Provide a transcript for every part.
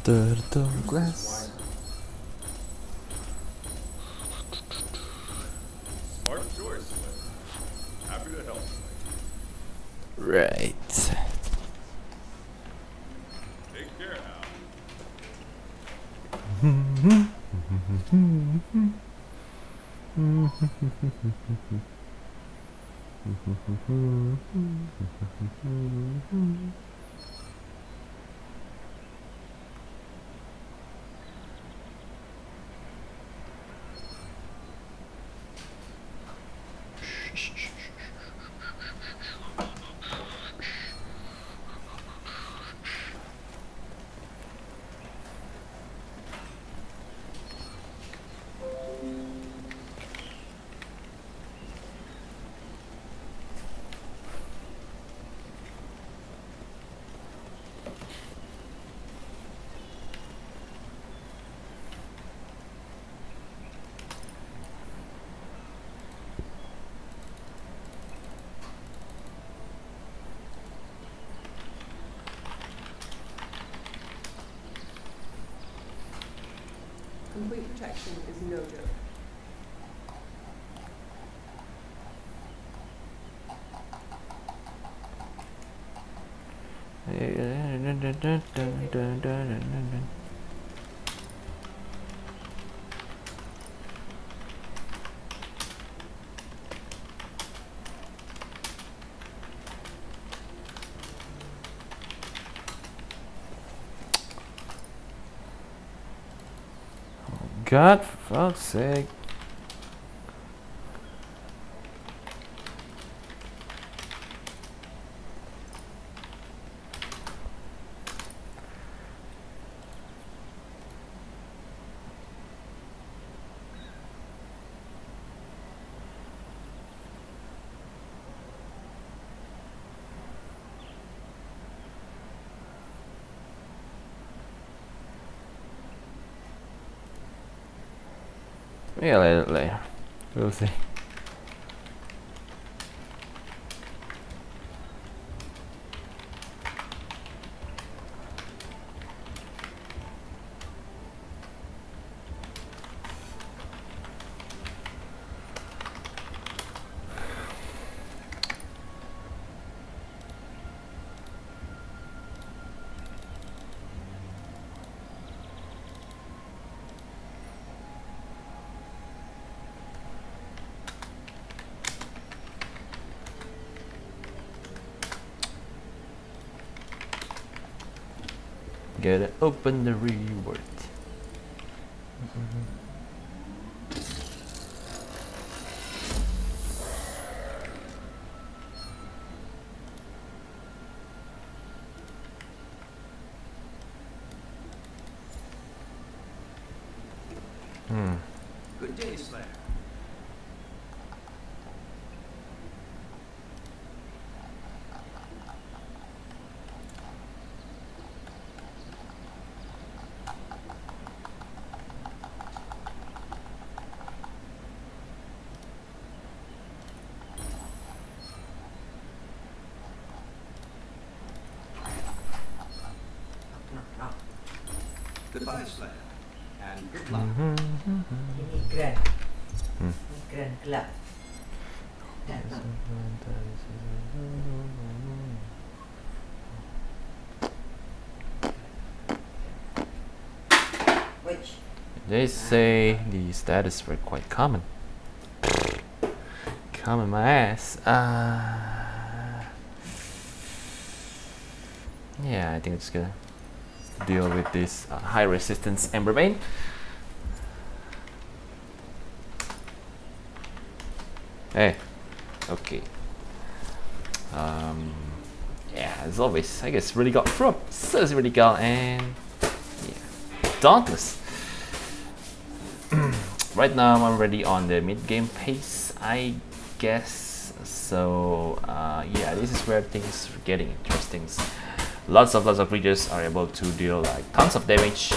Turtle glass. Smart choice. Happy to help. Right. Take care now. Complete protection is no joke. God, for fuck's sake. Yeah, later. We'll see. Gotta open the reward. Good day, Slayer. Goodbye, Slayer, and good luck. Ini grand. Grand club. Which? They say the status were quite common. Common my ass. Yeah, I think it's gonna deal with this high resistance Ember Vein. Hey, okay. Yeah, as always, I guess really got from Says really got and yeah, Dauntless. Right now I'm already on the mid game pace, I guess. So yeah, this is where things are getting interesting. Lots of creatures are able to deal like tons of damage.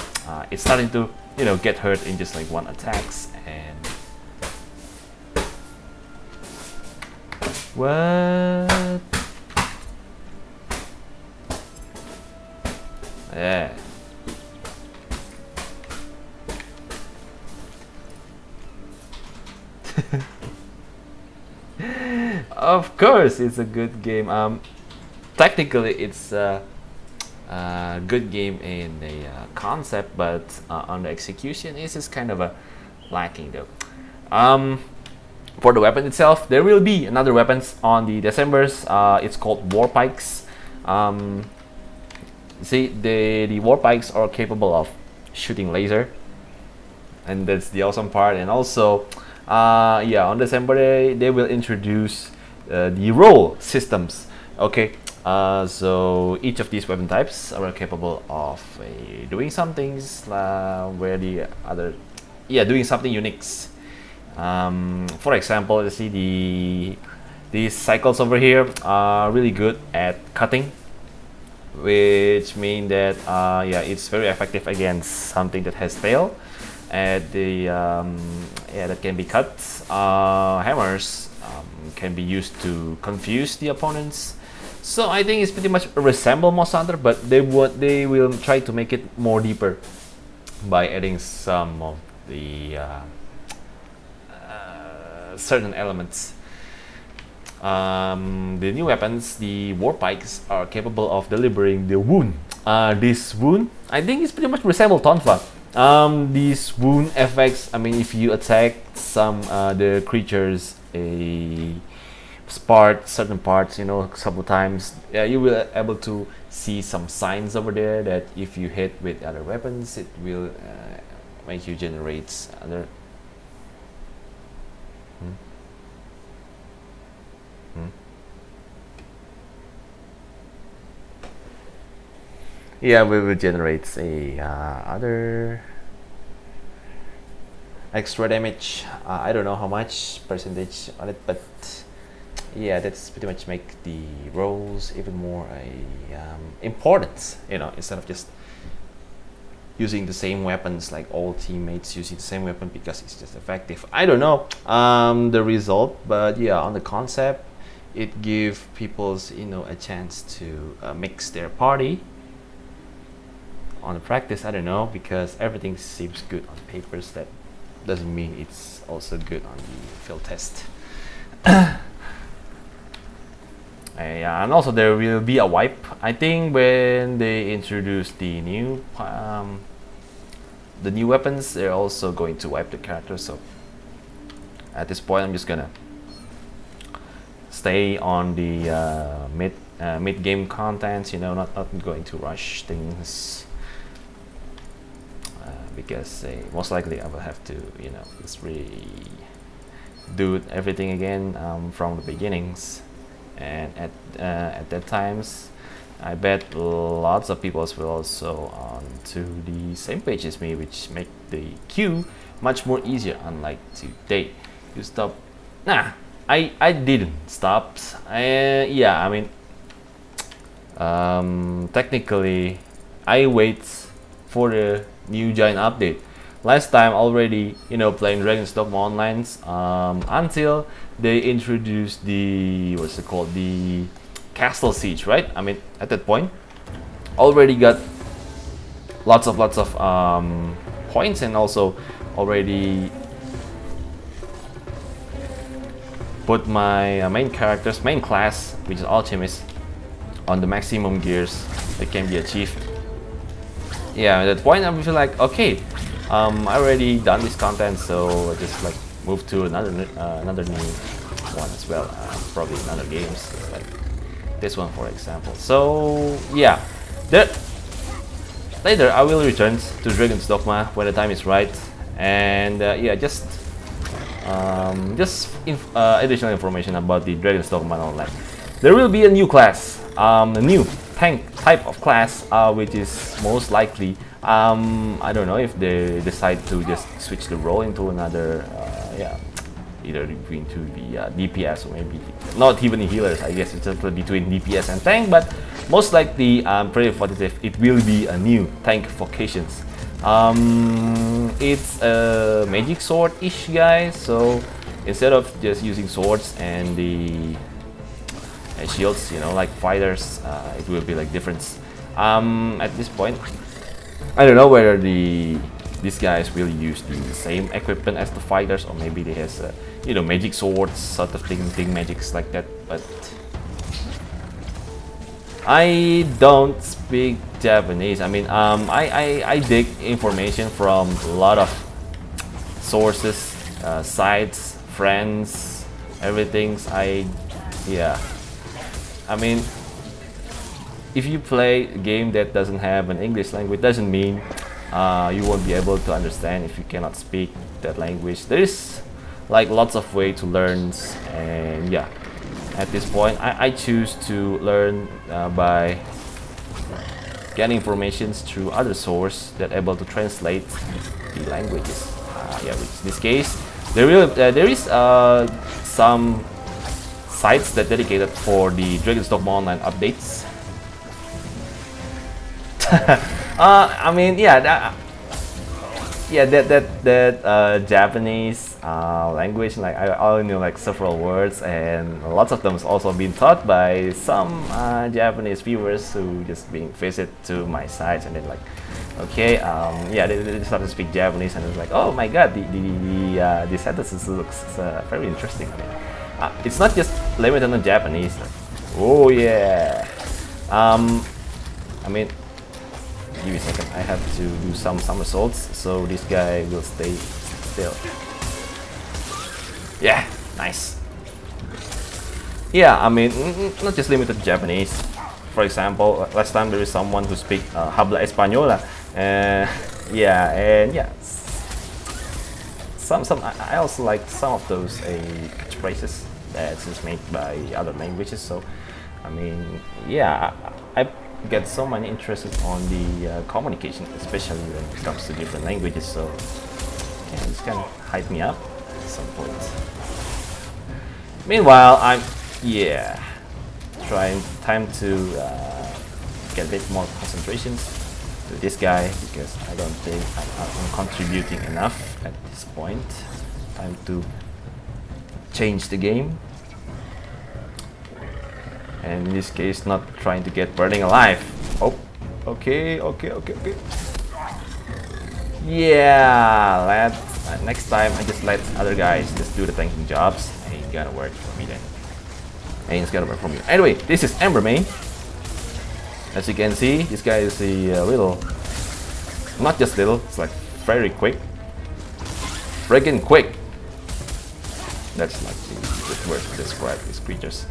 It's starting to, you know, get hurt in just like one attacks. And what? Of course, it's a good game. Technically, it's a good game in the concept, but on the execution, it's just kind of a lacking though. For the weapon itself, there will be another weapons on the December's. It's called war pikes. See, the war pikes are capable of shooting laser, and that's the awesome part. And also, yeah, on December they will introduce the roll systems. Okay, so each of these weapon types are capable of doing some things where the other, yeah, doing something unique. For example, you see these cycles over here are really good at cutting, which mean that yeah, it's very effective against something that has tail. And the yeah, that can be cut. Hammers can be used to confuse the opponents. So I think it's pretty much resemble Monster Hunter, but they will try to make it more deeper by adding some of the certain elements. The new weapons, the war pikes, are capable of delivering the wound. This wound, I think, is pretty much resemble Tonfa. These wound effects, I mean, if you attack some the creatures certain parts, you know, a couple times, yeah, you will able to see some signs over there that if you hit with other weapons, it will make you generate other. Yeah, we will generate a other extra damage. I don't know how much percentage on it, but yeah, that's pretty much make the rolls even more important. You know, instead of just using the same weapons, like all teammates using the same weapon because it's just effective. I don't know the result, but yeah, on the concept, it gives people's, you know, a chance to mix their party. On the practice, I don't know, because everything seems good on papers. That doesn't mean it's also good on the field test. Yeah, and also there will be a wipe. I think when they introduce the new weapons, they're also going to wipe the characters. So at this point, I'm just gonna stay on the mid game contents. You know, not going to rush things. Because most likely I will have to, you know, just do everything again from the beginnings, and at that times, I bet lots of people will also on to the same page as me, which make the queue much more easier. Unlike today, you stop. Nah, I didn't stop. Yeah, I mean, technically, I wait for the new giant update. Last time already, you know, playing Dragon's Dogma Online until they introduced the, what's it called, the Castle Siege, right? I mean, at that point, already got lots of points, and also already put my main class, which is Alchemist, on the maximum gears that can be achieved. Yeah, at that point I feel like, okay, I already done this content, so I just like move to another new one as well. Probably another games like this one, for example. So yeah, later I will return to Dragon's Dogma when the time is right, and yeah, just additional information about the Dragon's Dogma Online. There will be a new class, a new tank type of class, which is most likely, I don't know if they decide to just switch the role into another, yeah, either between to the DPS or maybe not even the healers. I guess it's just between DPS and tank, but most likely I'm pretty positive it will be a new tank vocations. It's a magic sword-ish guy, so instead of just using swords and the shields, you know, like fighters, it will be like different. At this point, I don't know whether the these guys will use the same equipment as the fighters, or maybe they has you know, magic swords, sort of thing magics like that. But I don't speak Japanese. I mean, I dig information from a lot of sources, sites, friends, everything. Yeah. I mean, if you play a game that doesn't have an English language, doesn't mean you won't be able to understand if you cannot speak that language. There is like lots of way to learn, and yeah, at this point I choose to learn by getting information through other source that able to translate the languages. Yeah, which in this case there is some sites that dedicated for the Dragon's Dogma Online updates. I mean, yeah, that Japanese language, like I only know like several words, and lots of them has also been taught by some Japanese viewers who just being visit to my sites, and then like, okay, yeah, they start to speak Japanese, and it's like, oh my god, the sentences looks very interesting. I mean, it's not just limited on Japanese. Oh yeah. I mean, give me a second. I have to do some somersaults, so this guy will stay still. Yeah, nice. Yeah, I mean, not just limited to Japanese. For example, last time there is someone who speak habla española. Yeah, and yeah, I also like some of those catchphrases that's made by other languages. So, I mean, yeah, I get so many interested on the communication, especially when it comes to different languages. So, yeah, it's kind of hype me up at some point. Meanwhile, I'm trying time to get a bit more concentration to this guy, because I don't think I'm contributing enough at this point. Time to change the game, and in this case not trying to get burning alive. Oh, okay. Yeah, next time I just let other guys just do the tanking jobs. Ain't gonna work for me then. Ain't gonna work for me. Anyway, this is Embermain. As you can see, this guy is a little, not just little, it's like very quick. Friggin' quick. That's like the good word to describe these creatures.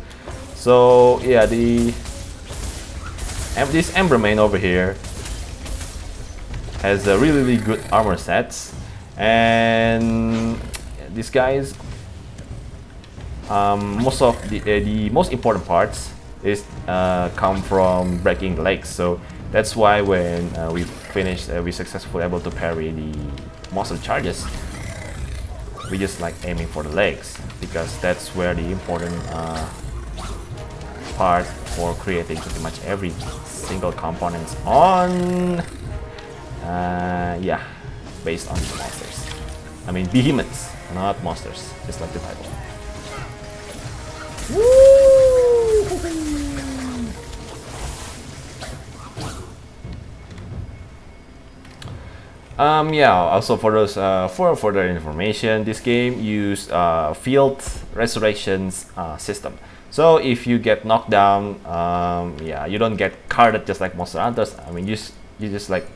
So yeah, this Embermain over here has a really good armor sets, and this guy's most of the most important parts is come from breaking the legs. So that's why when we finished, we successfully able to parry the monster charges, we just like aiming for the legs, because that's where the important part for creating pretty much every single components on yeah, based on the monsters. I mean behemoths, not monsters, just like the title. Yeah, also for those for further information, this game use field resurrections system. So if you get knocked down, yeah, you don't get carded just like Monster Hunters. I mean, you just like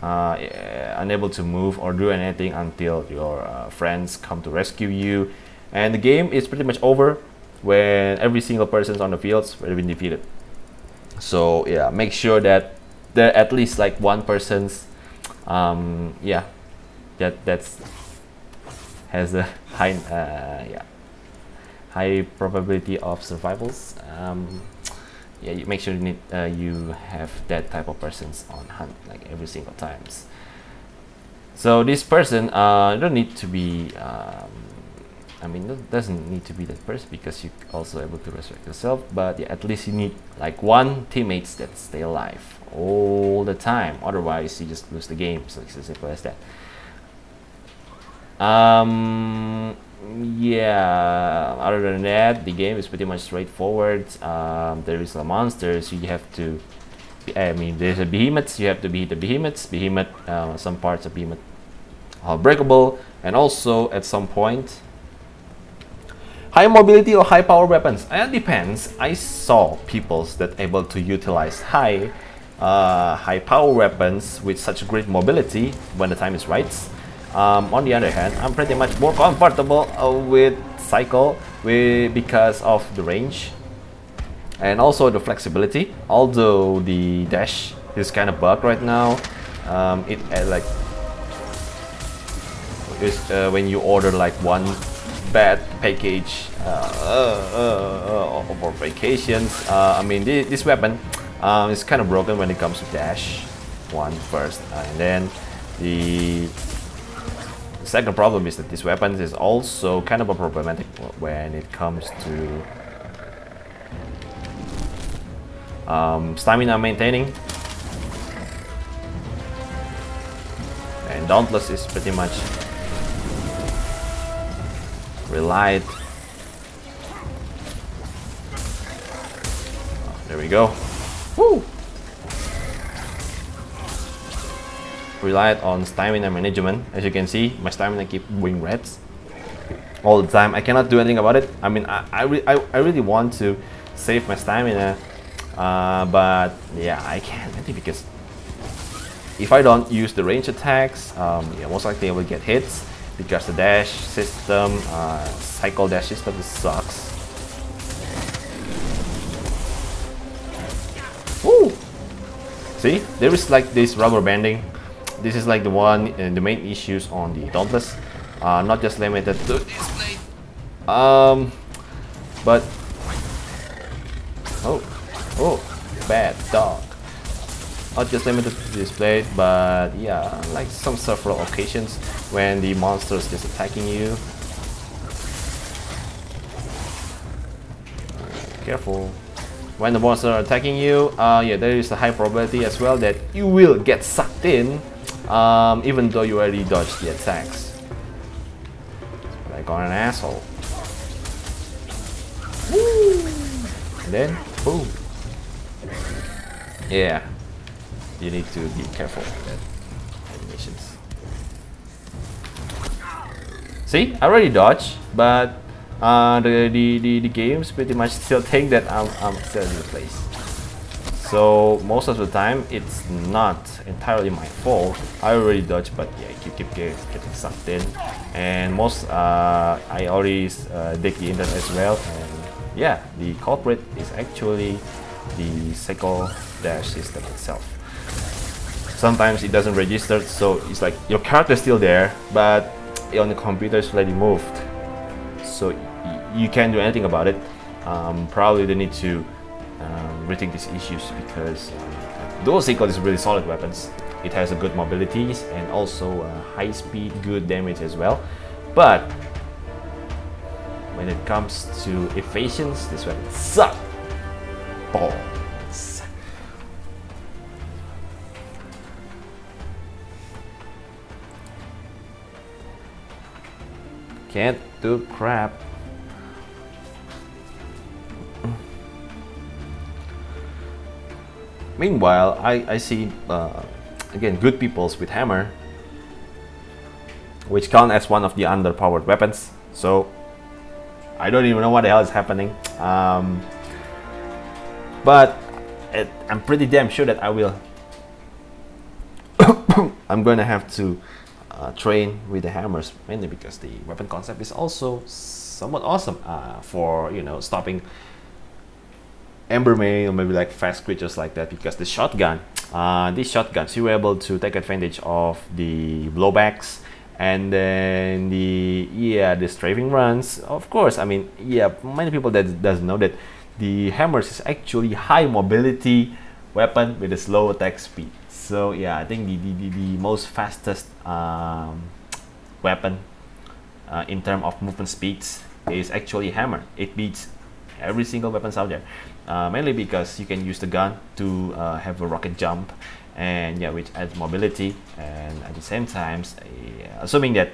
unable to move or do anything until your friends come to rescue you, and the game is pretty much over when every single person on the fields have been defeated. So yeah, make sure that there at least like one person's yeah, that's has a high yeah, high probability of survivals. Yeah, you make sure you need you have that type of persons on hunt like every single times. So this person you don't need to be I mean, it doesn't need to be that person, because you also able to resurrect yourself, but yeah, at least you need like one teammates that stay alive all the time, otherwise you just lose the game. So it's as simple as that. Yeah, other than that, the game is pretty much straightforward. There is a monsters, you have to I mean, there's a behemoths. You have to beat the behemoths. Some parts of behemoth are breakable, and also at some point, high mobility or high power weapons. It depends. I saw peoples that able to utilize high power weapons with such great mobility when the time is right. On the other hand, I'm pretty much more comfortable with cycle because of the range and also the flexibility. Although the dash is kind of bugged right now, it like when you order like one bad package for vacations. I mean, this weapon is kind of broken when it comes to dash one first, and then the second problem is that this weapon is also kind of a problematic when it comes to stamina maintaining. And Dauntless is pretty much relied. There we go. Woo! Relied on stamina management. As you can see, my stamina keep going reds all the time. I cannot do anything about it. I mean, I really want to save my stamina, but yeah, I can't really, because if I don't use the range attacks, yeah, most likely I will get hits because the dash system, cycle dash system, sucks. Woo! See, there is like this rubber banding. This is like the main issues on the Dauntless. Not just limited to display, but oh, bad dog. Not just limited to display, but yeah, like several occasions when the monsters just attacking you. Careful. When the monsters are attacking you, yeah, there is a high probability as well that you will get sucked in, even though you already dodged the attacks. Like on an asshole. Woo! And then, boom. Yeah. You need to be careful with that animations. See, I already dodged, but the games pretty much still think that I'm still in the place. So most of the time, it's not entirely my fault. I already dodged, but yeah, I keep getting sucked in. And I already dig the internet as well. And yeah, the culprit is actually the cycle dash system itself. Sometimes it doesn't register, so it's like your character is still there, but on the computer it's already moved. So you can't do anything about it. Probably they need to rethink these issues, because Dual Cycle is really solid weapons. It has a good mobilities and also high speed, good damage as well. But when it comes to evasions, this weapon sucks balls. Can't do crap. Meanwhile, I see again good peoples with hammer, which count as one of the underpowered weapons. So I don't even know what the hell is happening. But I'm pretty damn sure that I will. I'm going to have to train with the hammers, mainly because the weapon concept is also somewhat awesome for, you know, stopping Embermaid or maybe like fast creatures like that. Because the shotgun, these shotguns, you were able to take advantage of the blowbacks and then the strafing runs. Of course, I mean, yeah, many people that doesn't know that the hammers is actually high mobility weapon with a slow attack speed. So yeah, I think the most fastest weapon in terms of movement speeds is actually hammer. It beats every single weapons out there, mainly because you can use the gun to have a rocket jump, and yeah, which adds mobility, and at the same time, assuming that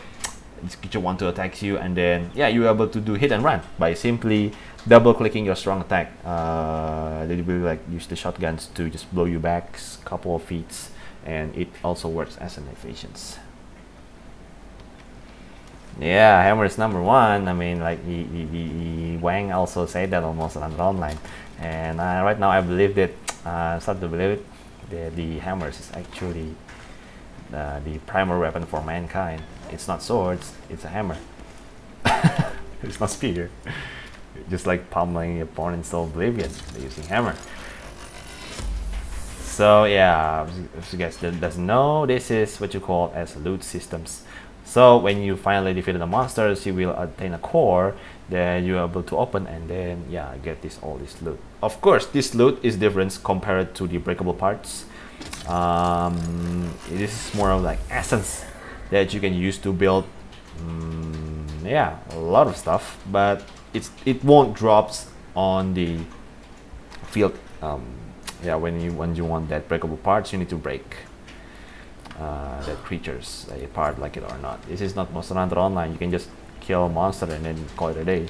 this creature want to attack you, and then yeah, you're able to do hit and run by simply double clicking your strong attack. They will like use the shotguns to just blow you back a couple of feet, and it also works as an evasions. Yeah, hammer is number one. I mean, like the Wang also said that almost on online, and right now I believe that start to believe it. The hammers is actually the primary weapon for mankind. It's not swords, it's a hammer. It's not spear. Just like pummeling your opponent so oblivion, they're using hammer. So yeah, if you guys doesn't know, this is what you call as loot systems. So when you finally defeat the monsters, you will attain a core that you're able to open, and then yeah, get all this loot. Of course, this loot is different compared to the breakable parts. This is more of like essence that you can use to build yeah, a lot of stuff, but it won't drops on the field. Yeah, when you want that breakable parts, you need to break that creatures apart, like it or not. This is not Monster Hunter Online. You can just kill a monster and then call it a day.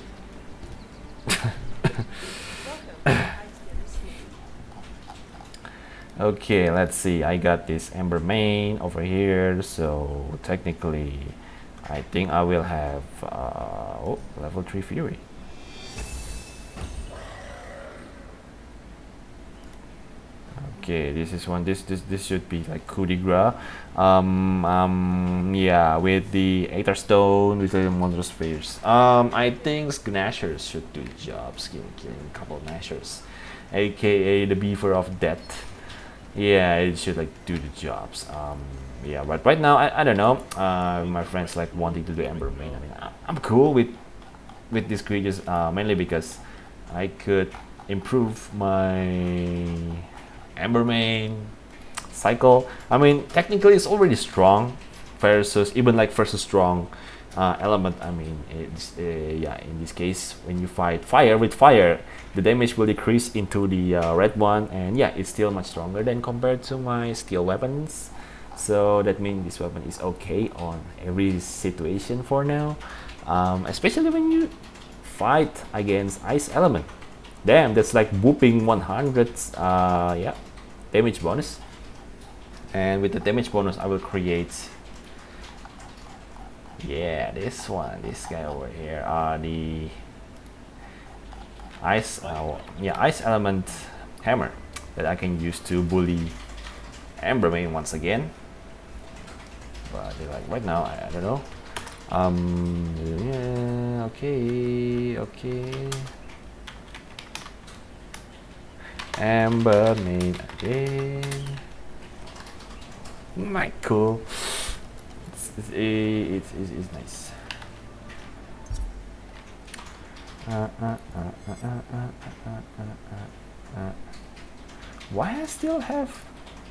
Okay, let's see. I got this Ember main over here, so technically I think I will have oh, level 3 Fury. Okay, this is one. This should be like coup de grace. Yeah, with the Aether Stone, with the Monstrous Spheres. I think Gnashers should do the job, killing a couple of Gnashers, aka the Beaver of Death. Yeah, it should like do the jobs. Yeah, but right now I don't know. My friends like wanting to do Ember main. I mean, I'm cool with these creatures, mainly because I could improve my Ember main cycle. I mean, technically it's already strong versus even like versus strong element. I mean, it's yeah, in this case when you fight fire with fire, the damage will decrease into the red one, and yeah, it's still much stronger than compared to my steel weapons. So that means this weapon is okay on every situation for now, especially when you fight against ice element. Damn, that's like whooping 100 yeah, damage bonus. And with the damage bonus I will create, yeah, this guy over here, the ice yeah, ice element hammer that I can use to bully Ember main once again. But like right now I don't know. Yeah, okay. Ember main again. Cool. It's nice. Why I still have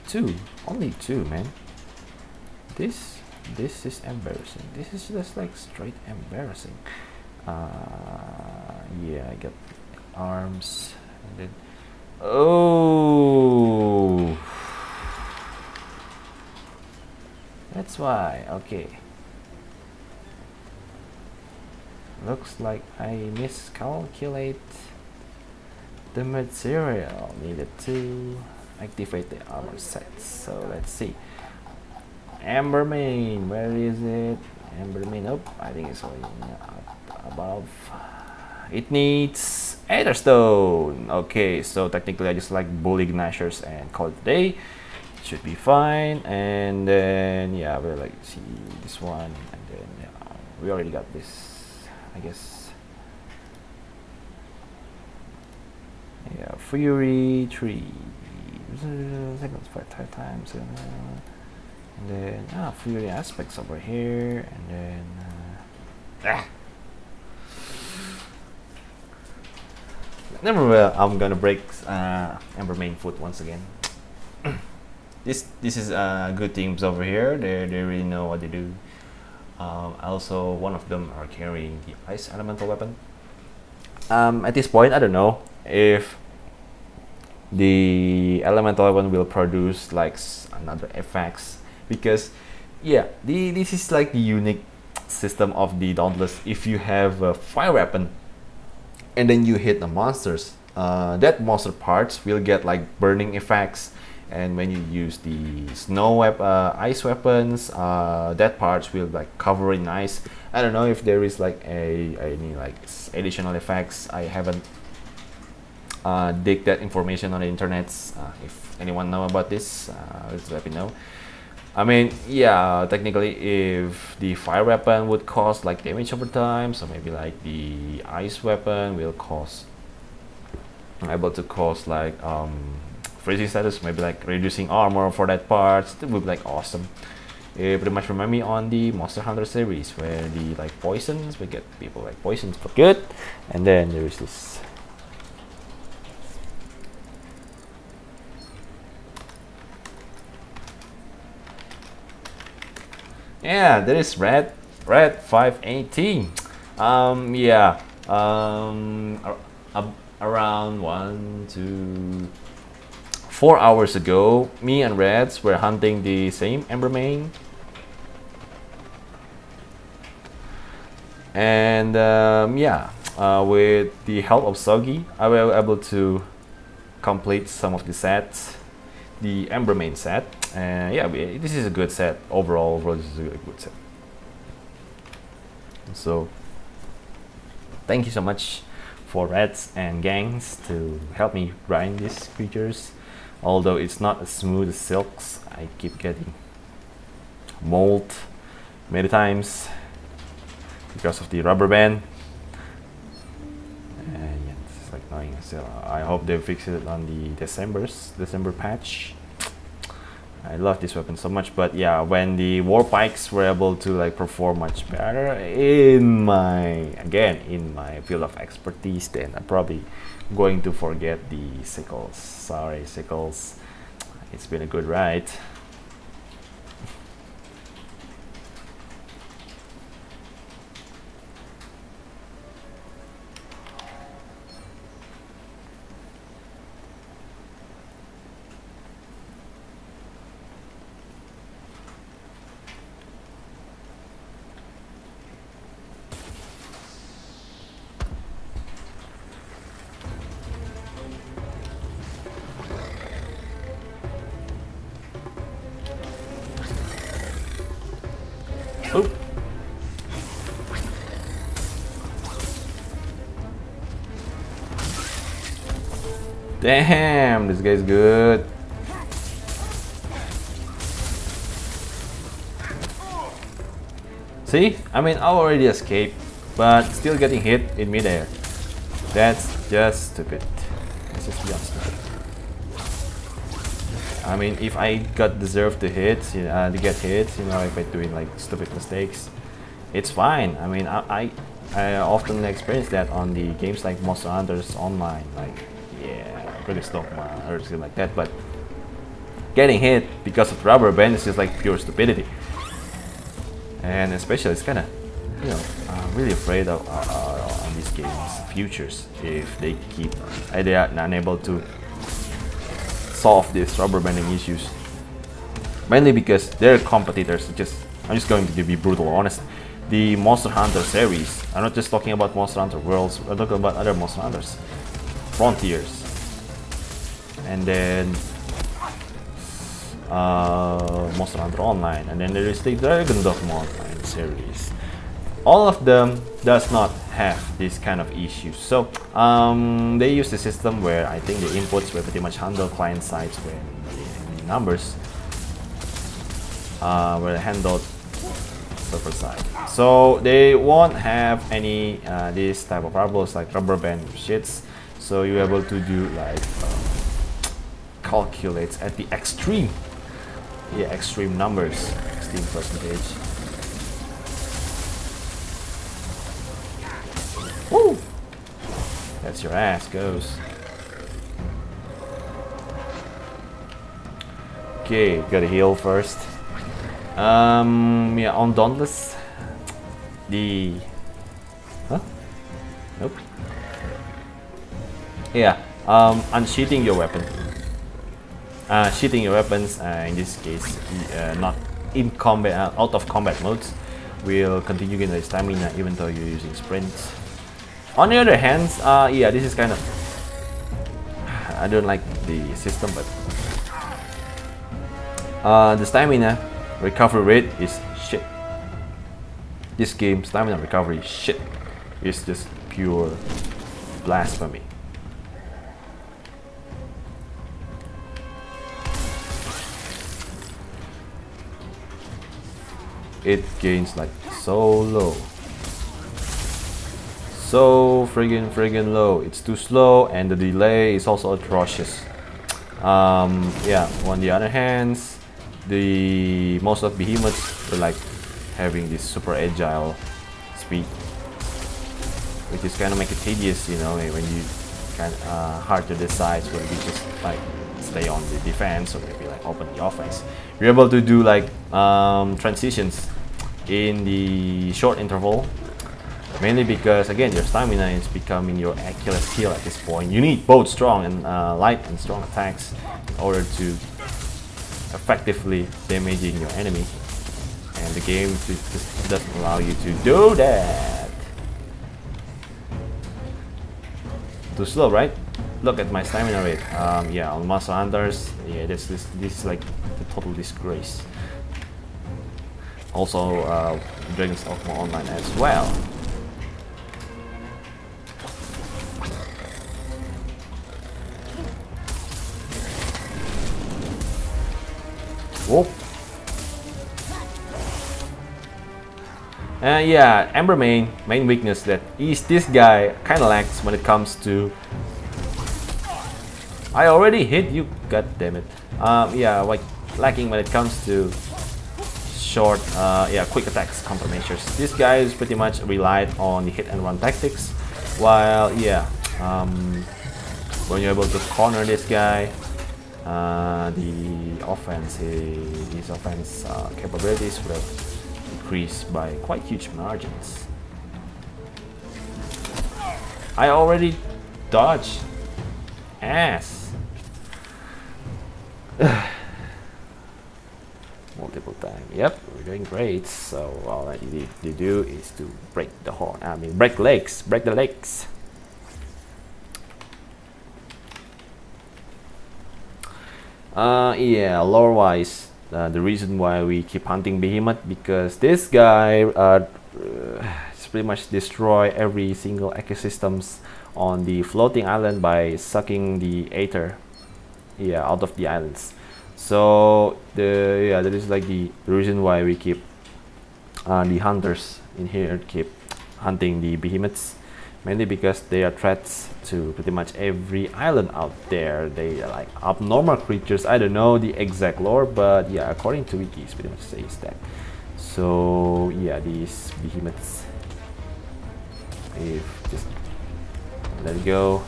two? Only two, man. This is embarrassing. This is just like straight embarrassing. Yeah, I got arms, and then oh, that's why. Okay, looks like I miscalculate the material needed to activate the armor sets. So let's see. Ember main, where is it? Ember main, nope, I think it's only up above. It needs Aether Stone. Okay, so technically I just like bully Gnashers and call it a day. Should be fine. And then yeah, we'll like see this one, and then yeah, we already got this, I guess. Yeah, Fury 3 seconds 5 times, and then Fury aspects over here, and then never will. I'm gonna break Ember main foot once again. This is good teams over here. They really know what they do. Also, one of them are carrying the ice elemental weapon. At this point, I don't know if the elemental weapon will produce like another effects, because yeah, this is like the unique system of the Dauntless. If you have a fire weapon and then you hit the monsters, that monster parts will get like burning effects, and when you use the ice weapons, that parts will like cover in ice. I don't know if there is like any like additional effects. I haven't dig that information on the internet. If anyone know about this, let me know. I mean, yeah, technically if the fire weapon would cause like damage over time, so maybe like the ice weapon will cause able to cause like freezing status, maybe like reducing armor for that part. It would be like awesome. It pretty much remind me on the Monster Hunter series where the like poisons, we get people like poisons for good, and then there is this. Yeah, there is red 518. Yeah, around 1 to 4 hours ago, me and Reds were hunting the same Embermane, and yeah, with the help of Soggy, I was able to complete some of the sets, the Embermane set, and yeah, this is a good set overall. This is a good set. So, thank you so much for Reds and Gangs to help me grind these creatures. Although it's not as smooth as silks, I keep getting mold many times because of the rubber band. And yeah, it's like annoying. So I hope they fix it on the December patch. I love this weapon so much, but yeah, when the war pikes were able to like perform much better in my field of expertise, then I'm probably going to forget the sickles. Sorry, sickles. It's been a good ride. Oop. Damn, this guy's good. See? I mean, I already escaped, but still getting hit in midair. That's just stupid. That's just beyond stupid. I mean, if I deserved to hit, to get hit, if I'm doing like stupid mistakes, it's fine. I mean, I often experience that on the games like Monster Hunters Online, like Dogma or something like that. But getting hit because of rubber band is just like pure stupidity. And especially, it's kind of, I'm really afraid of on these games' futures if they keep they are unable to solve these rubber banding issues. Mainly because their competitors I'm just going to be brutal honest. The Monster Hunter series, I'm not just talking about Monster Hunter Worlds, I'm talking about other Monster Hunters, Frontiers, and then Monster Hunter Online, and then there is the Dragon Dogma Online series. All of them does not have this kind of issues. So they use the system where I think the inputs were pretty much handled client sides where the numbers were handled server side. So they won't have any this type of troubles like rubber band shits. So you're able to do like calculates at the extreme numbers, extreme percentage. Woo! That's your ass goes. Okay, gotta heal first. Yeah, on Dauntless, nope. Yeah, unsheathing your weapon. Sheathing your weapons, in this case, not in combat, out of combat modes, will continue getting the stamina even though you're using sprints. On the other hand, yeah, this is kind of, I don't like the system, but the stamina recovery rate is shit. This game stamina recovery is shit. It's just pure blasphemy. It gains like so low, so friggin' low. It's too slow, and the delay is also atrocious. Yeah, on the other hand, the most of behemoths are like having this super agile speed, which is kind of make it tedious, you know, when you kind of hard to decide whether you just like stay on the defense or maybe like open the offense. You're able to do like transitions in the short interval, mainly because again your stamina is becoming your Achilles heel at this point. You need both strong and light and strong attacks in order to effectively damaging your enemy, and the game just doesn't allow you to do that. Too slow, right? Look at my stamina rate. Yeah, on Monster Hunters, yeah, this is like a total disgrace. Also, Dragon's Dogma Online as well. Whoop. Yeah, Ember main weakness that is this guy kind of lacks when it comes to. I already hit you, god damn it. Yeah, like lacking when it comes to short, yeah, quick attacks countermeasures. This guy is pretty much relied on the hit and run tactics, while yeah, when you're able to corner this guy, the offense, his offense capabilities will increase by quite huge margins. I already dodged. Ass. Multiple times. Yep, we're doing great. So all that you need to do is to break the horn. I mean, break legs. Break the legs. Yeah, lore-wise, the reason why we keep hunting Behemoth, because this guy pretty much destroy every single ecosystems on the floating island by sucking the aether, yeah, out of the islands. So that is like the reason why we keep the hunters in here keep hunting the behemoths, mainly because they are threats to pretty much every island out there. They are like abnormal creatures. I don't know the exact lore, but yeah, according to wikis, pretty much says that. So yeah, these behemoths, if just let it go,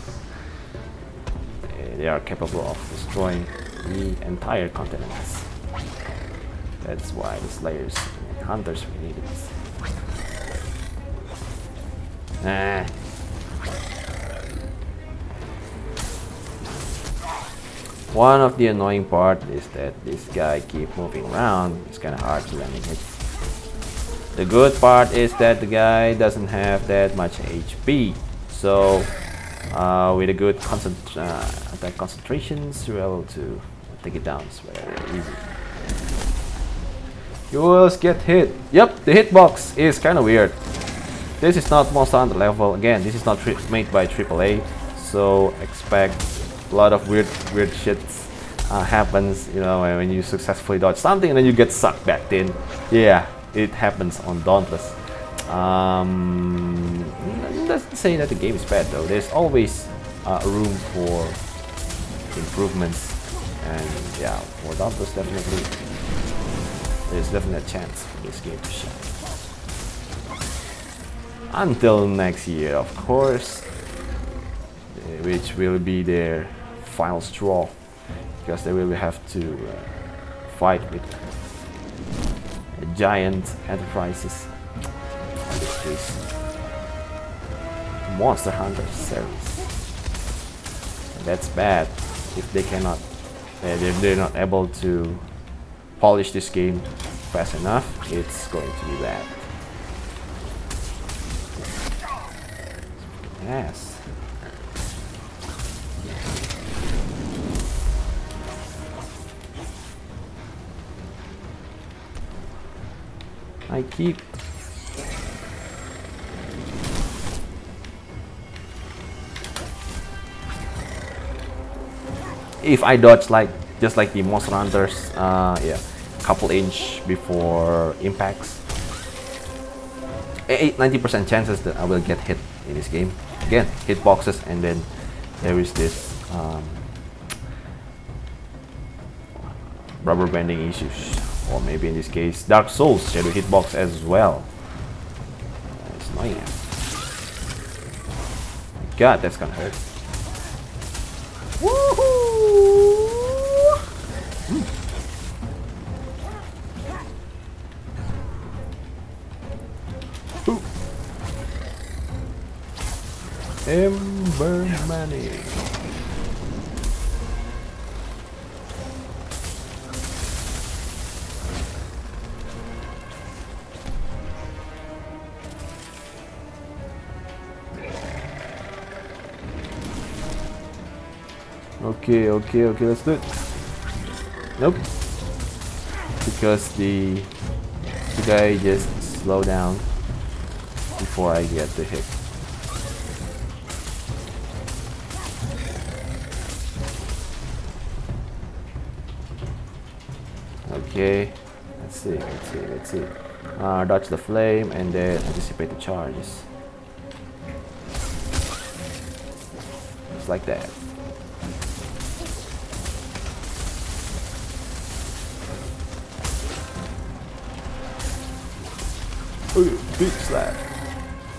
they are capable of destroying the entire continents. That's why the slayers and hunters we need it. One of the annoying part is that this guy keep moving around. It's kind of hard to landing hits. The good part is that the guy doesn't have that much HP, so with a good attack concentrations, you're able to take it down. It's very easy. You will get hit. Yep, the hitbox is kind of weird. This is not Monster Hunter level. Again, this is not made by AAA, so expect a lot of weird shit happens. You know, when you successfully dodge something and then you get sucked back in. Yeah, it happens on Dauntless. It doesn't say that the game is bad though. There's always room for improvements, and yeah, for Dauntless definitely there's definitely a chance for this game to shine. Until next year, of course, which will be their final straw, because they will have to fight with giant enterprises. In this case, Monster Hunter series. And that's bad if they cannot, if they're not able to polish this game fast enough. It's going to be bad. Yes. I keep if I dodge like just like the monster hunters, yeah, couple inch before impacts, 90% chances that I will get hit in this game. Again, hitboxes, and then there is this rubber banding issues, or maybe in this case Dark Souls shadow hitbox as well. It's annoying. God, that's gonna hurt. Woohoo! Ember money. Okay, let's do it. Nope. Because the guy just slowed down before I get the hit. Okay, let's see. Dodge the flame and then anticipate the charges. Just like that. Ooh, bitch slap.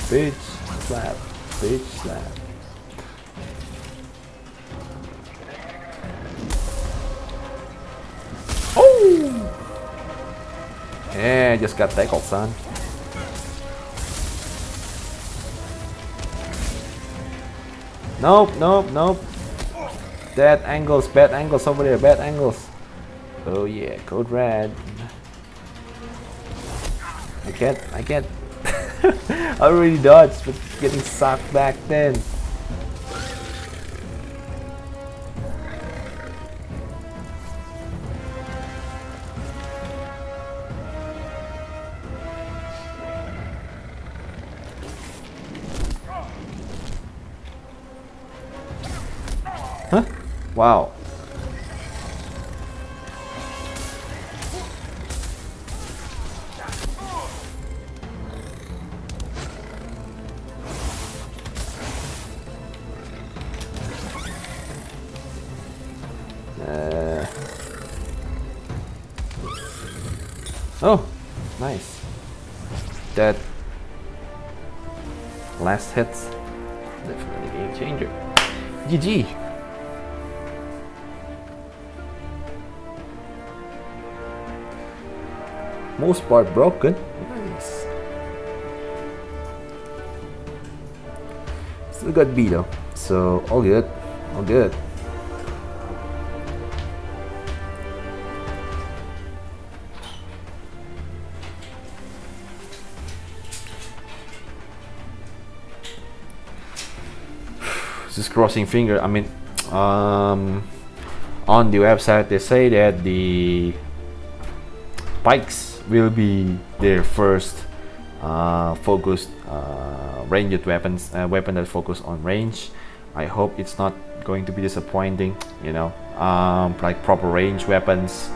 Bitch slap. Bitch slap. Oh! Yeah, just got tackled, son. Nope. Bad angles over there, bad angles. Oh yeah, code red. I can't. I already dodged, but getting sucked back then. Huh? Wow. Oh, nice. That last hits, definitely game changer. GG. Most part broken. Nice. Still got B though, so all good. Just crossing finger. I mean, on the website they say that the pikes will be their first focused ranged weapons, weapon that focus on range. I hope it's not going to be disappointing, you know, like proper range weapons,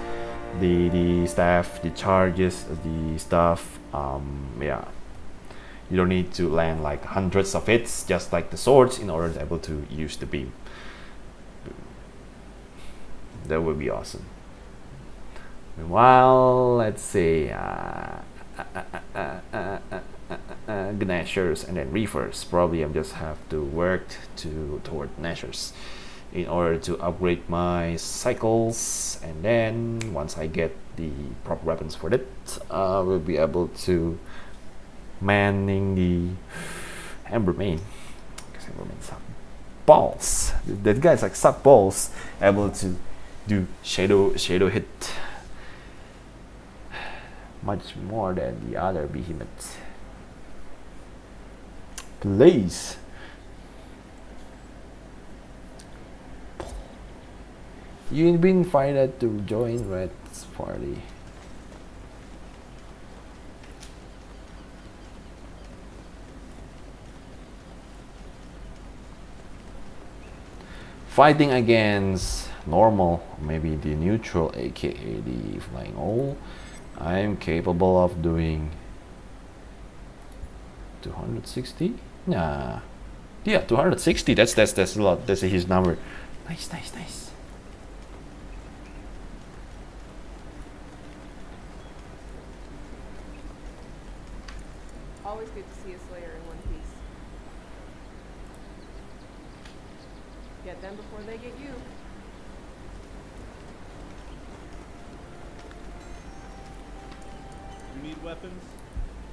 the staff, the charges, the stuff. Yeah, you don't need to land like hundreds of hits just like the swords in order to be able to use the beam. That would be awesome. Meanwhile, let's see, Gnashers and then Reefers. Probably I just have to work toward Gnashers in order to upgrade my cycles, and then once I get the proper weapons for it, we'll be able to manning the Embermain. Because Embermain suck balls. That guy's like suck balls, able to do shadow hit much more than the other behemoths. Please. You've been invited to join Red's party. Fighting against normal, maybe the neutral, aka the flying owl. I am capable of doing 260. Nah, yeah, 260. That's a lot. That's a huge number. Nice, nice, nice. Always good to see a Slayer in one piece. Get them before they get you. You need weapons?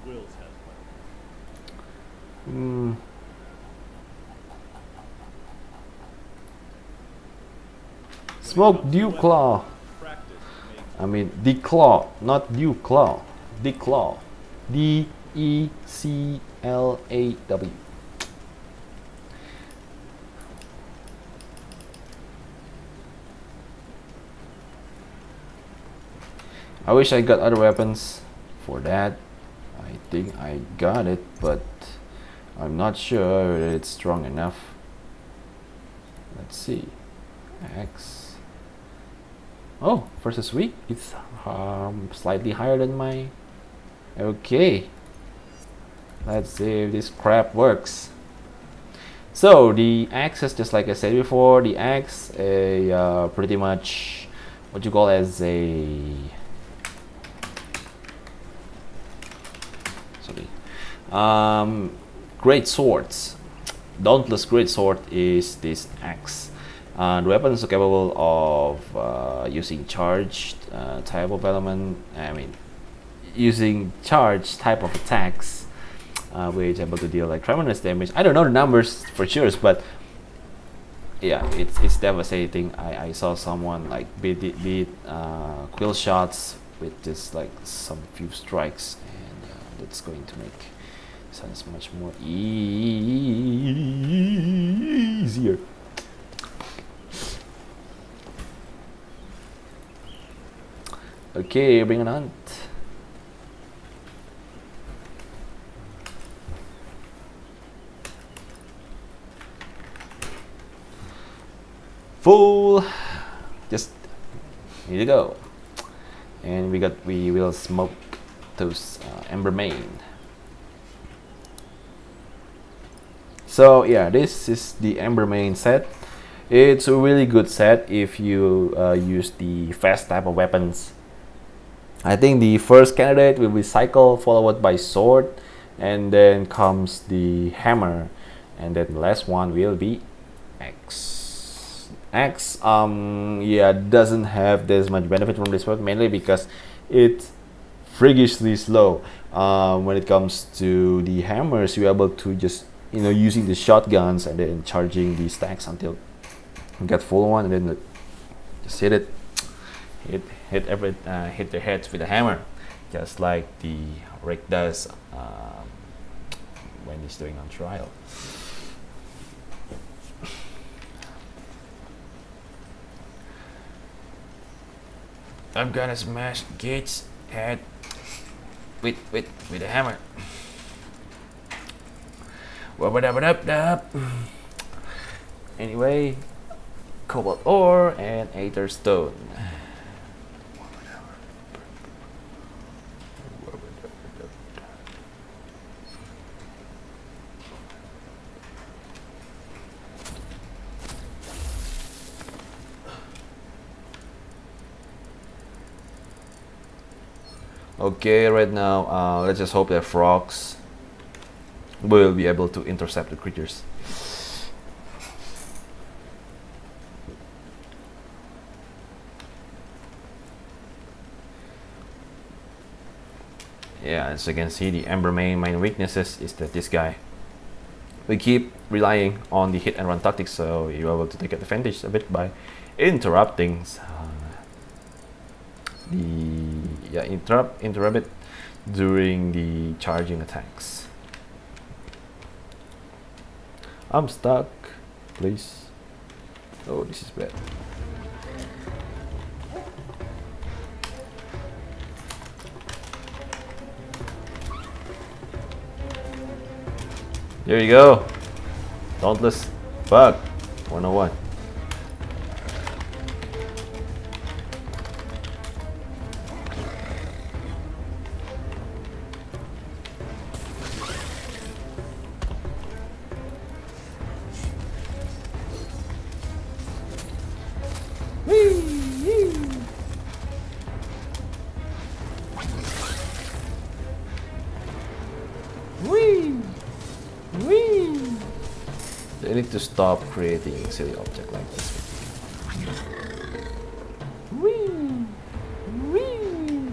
Will's has Hmm. Smoke dew claw. practice makes I mean declaw, not dew claw. Declaw. D-E-C-L-A-W. I wish I got other weapons for that. I think I got it, but I'm not sure it's strong enough. Let's see. X. Oh, versus weak. It's slightly higher than my. Okay. Let's see if this crap works. So the axe is just like I said before. The axe, pretty much what you call as a. Sorry. Great swords. Dauntless great sword is this axe. The weapons are capable of using charged type of element. I mean, using charged type of attacks, which is able to deal like tremendous damage. I don't know the numbers for sure, but yeah, it's devastating. I saw someone like beat quill shots with just like some few strikes, and that's going to make sounds much more easier. Okay, bring it on. Full. Just here you go. And we will smoke those ember main. So yeah, this is the ember main set. It's a really good set if you use the fast type of weapons. I think the first candidate will be cycle, followed by sword, and then comes the hammer, and then the last one will be axe. Axe, yeah, doesn't have this much benefit from this one, mainly because it's freakishly slow. When it comes to the hammers, you're able to just using the shotguns and then charging the stacks until you get full one, and then just hit it. Hit the heads with a hammer, just like the Rick does when he's doing on trial. I'm gonna smash Gates' head with a hammer. Anyway, cobalt ore and aether stone. Okay, right now, let's just hope that frogs will be able to intercept the creatures. Yeah, as you can see, the ember main weaknesses is that this guy. We keep relying on the hit and run tactics, so you're able to take advantage of it by interrupting interrupt it during the charging attacks. I'm stuck, please. Oh, this is bad. There you go. Dauntless Bug 101. I need to stop creating silly object like this. Whee! Whee!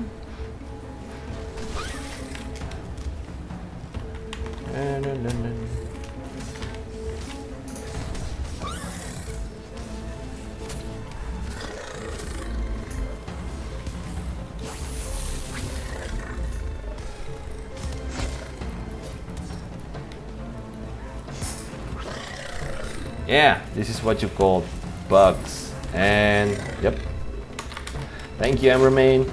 Yeah, this is what you call bugs. And yep. Thank you, Emermain.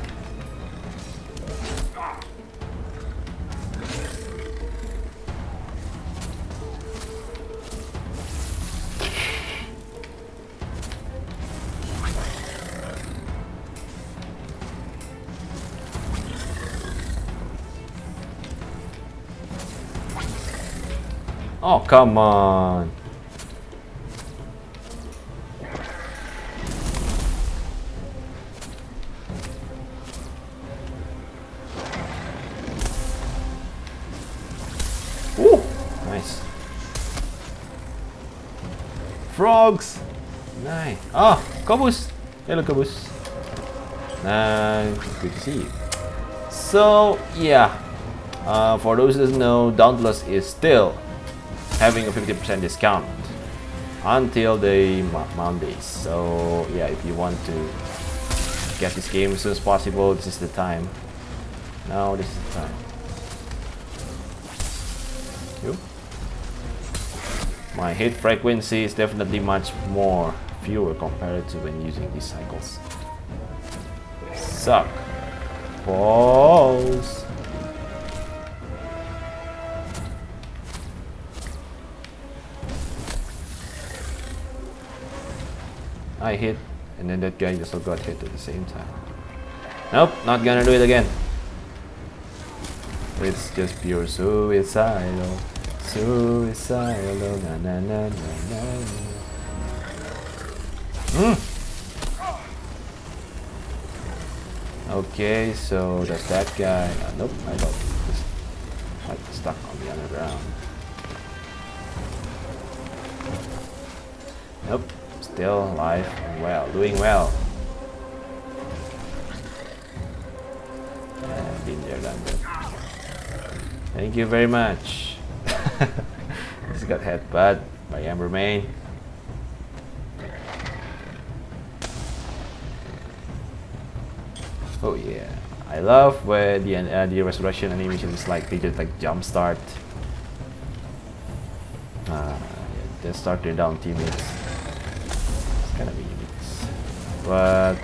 Oh, come on. Ooh, nice. Frogs. Nice. Oh, Cobus. Hello, Cobus. Good to see you. So, yeah. For those that know, Dauntless is still having a 50% discount until the Mondays. So yeah, if you want to get this game as soon as possible, this is the time. Now this is the time. Yep. My hit frequency is definitely much fewer compared to when using these cycles. Suck. Pause. I hit, and then that guy also got hit at the same time. Nope, not gonna do it again. It's just pure suicidal. Suicidal, na na na na na. Okay, so that's that guy. Nope, I got just like stuck on the underground. Nope. Still alive and well, doing well. And been there, done that. Thank you very much. Just got headbutt by Emermain. Oh yeah, I love where the resurrection animation is like they just like jumpstart. Yeah, just start their down teammates. Gonna be unique, but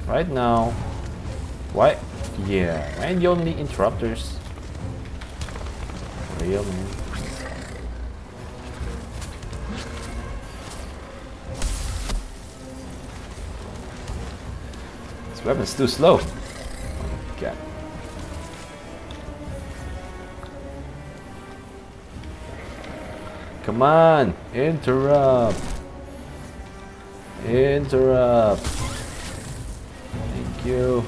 right now, why? Yeah, am I the only interrupters? Real man. This weapon's too slow. Oh my god. Come on, interrupt. Interrupt. Thank you.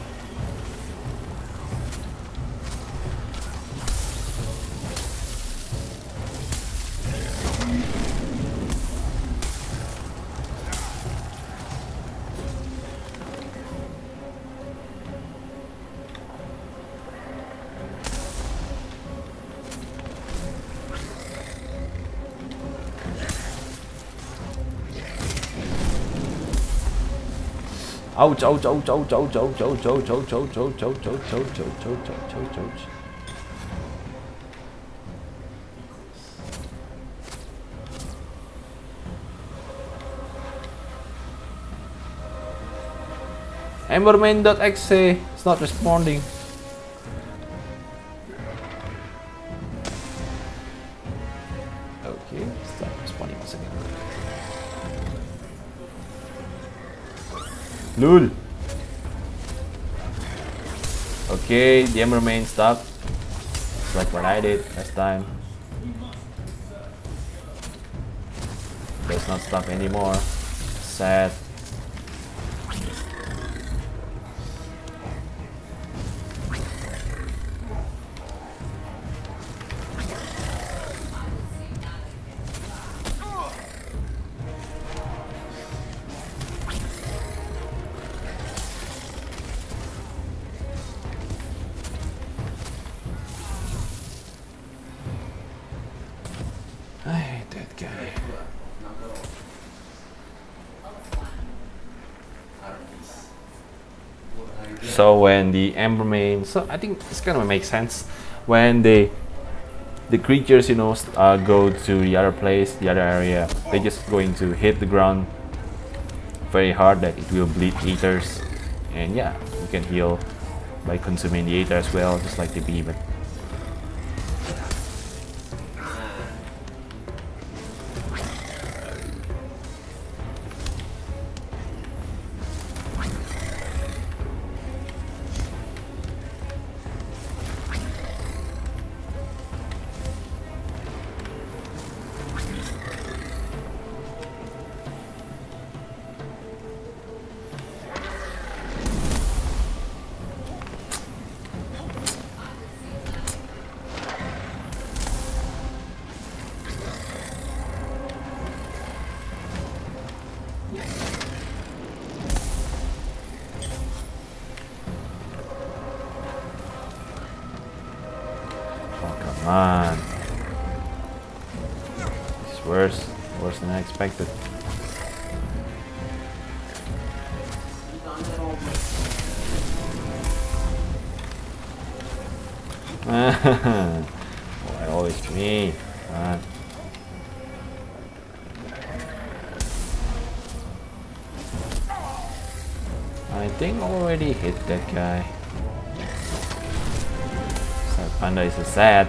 Ouch, ouch, ouch, ouch, ouch, ouch, ouch, ouch, ouch, ouch, ouch, ouch, ouch, ouch, ouch, ouch, ouch, ouch, ouch. Embermain.exe is not responding. Lul. Okay, the Ember main stuck. It's like what I did last time. Does not stop anymore. Sad. I hate that guy. So when the Ember main, so I think it's gonna make sense when the creatures, you know, go to the other place, the other area, they're just going to hit the ground very hard that it will bleed ethers, and yeah, you can heal by consuming the ether as well, just like the Behemoth. Come on. It's worse. Worse than I expected. Why always me? I think I already hit that guy. Sad Panda is a sad.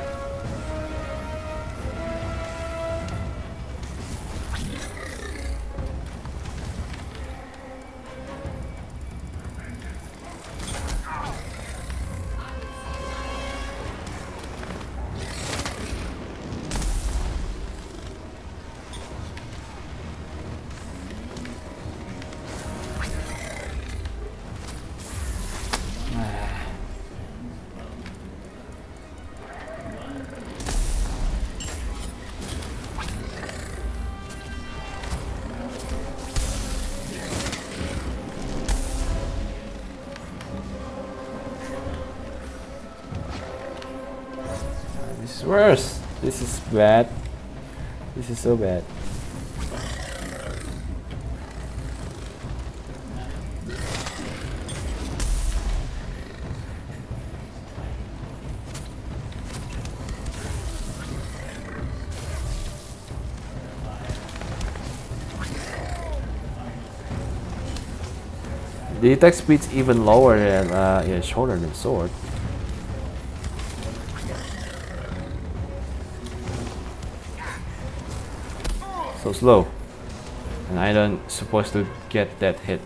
This is worse. This is bad. This is so bad. The attack speed's even lower than yeah, shorter than sword. So slow, and I don't supposed to get that hit.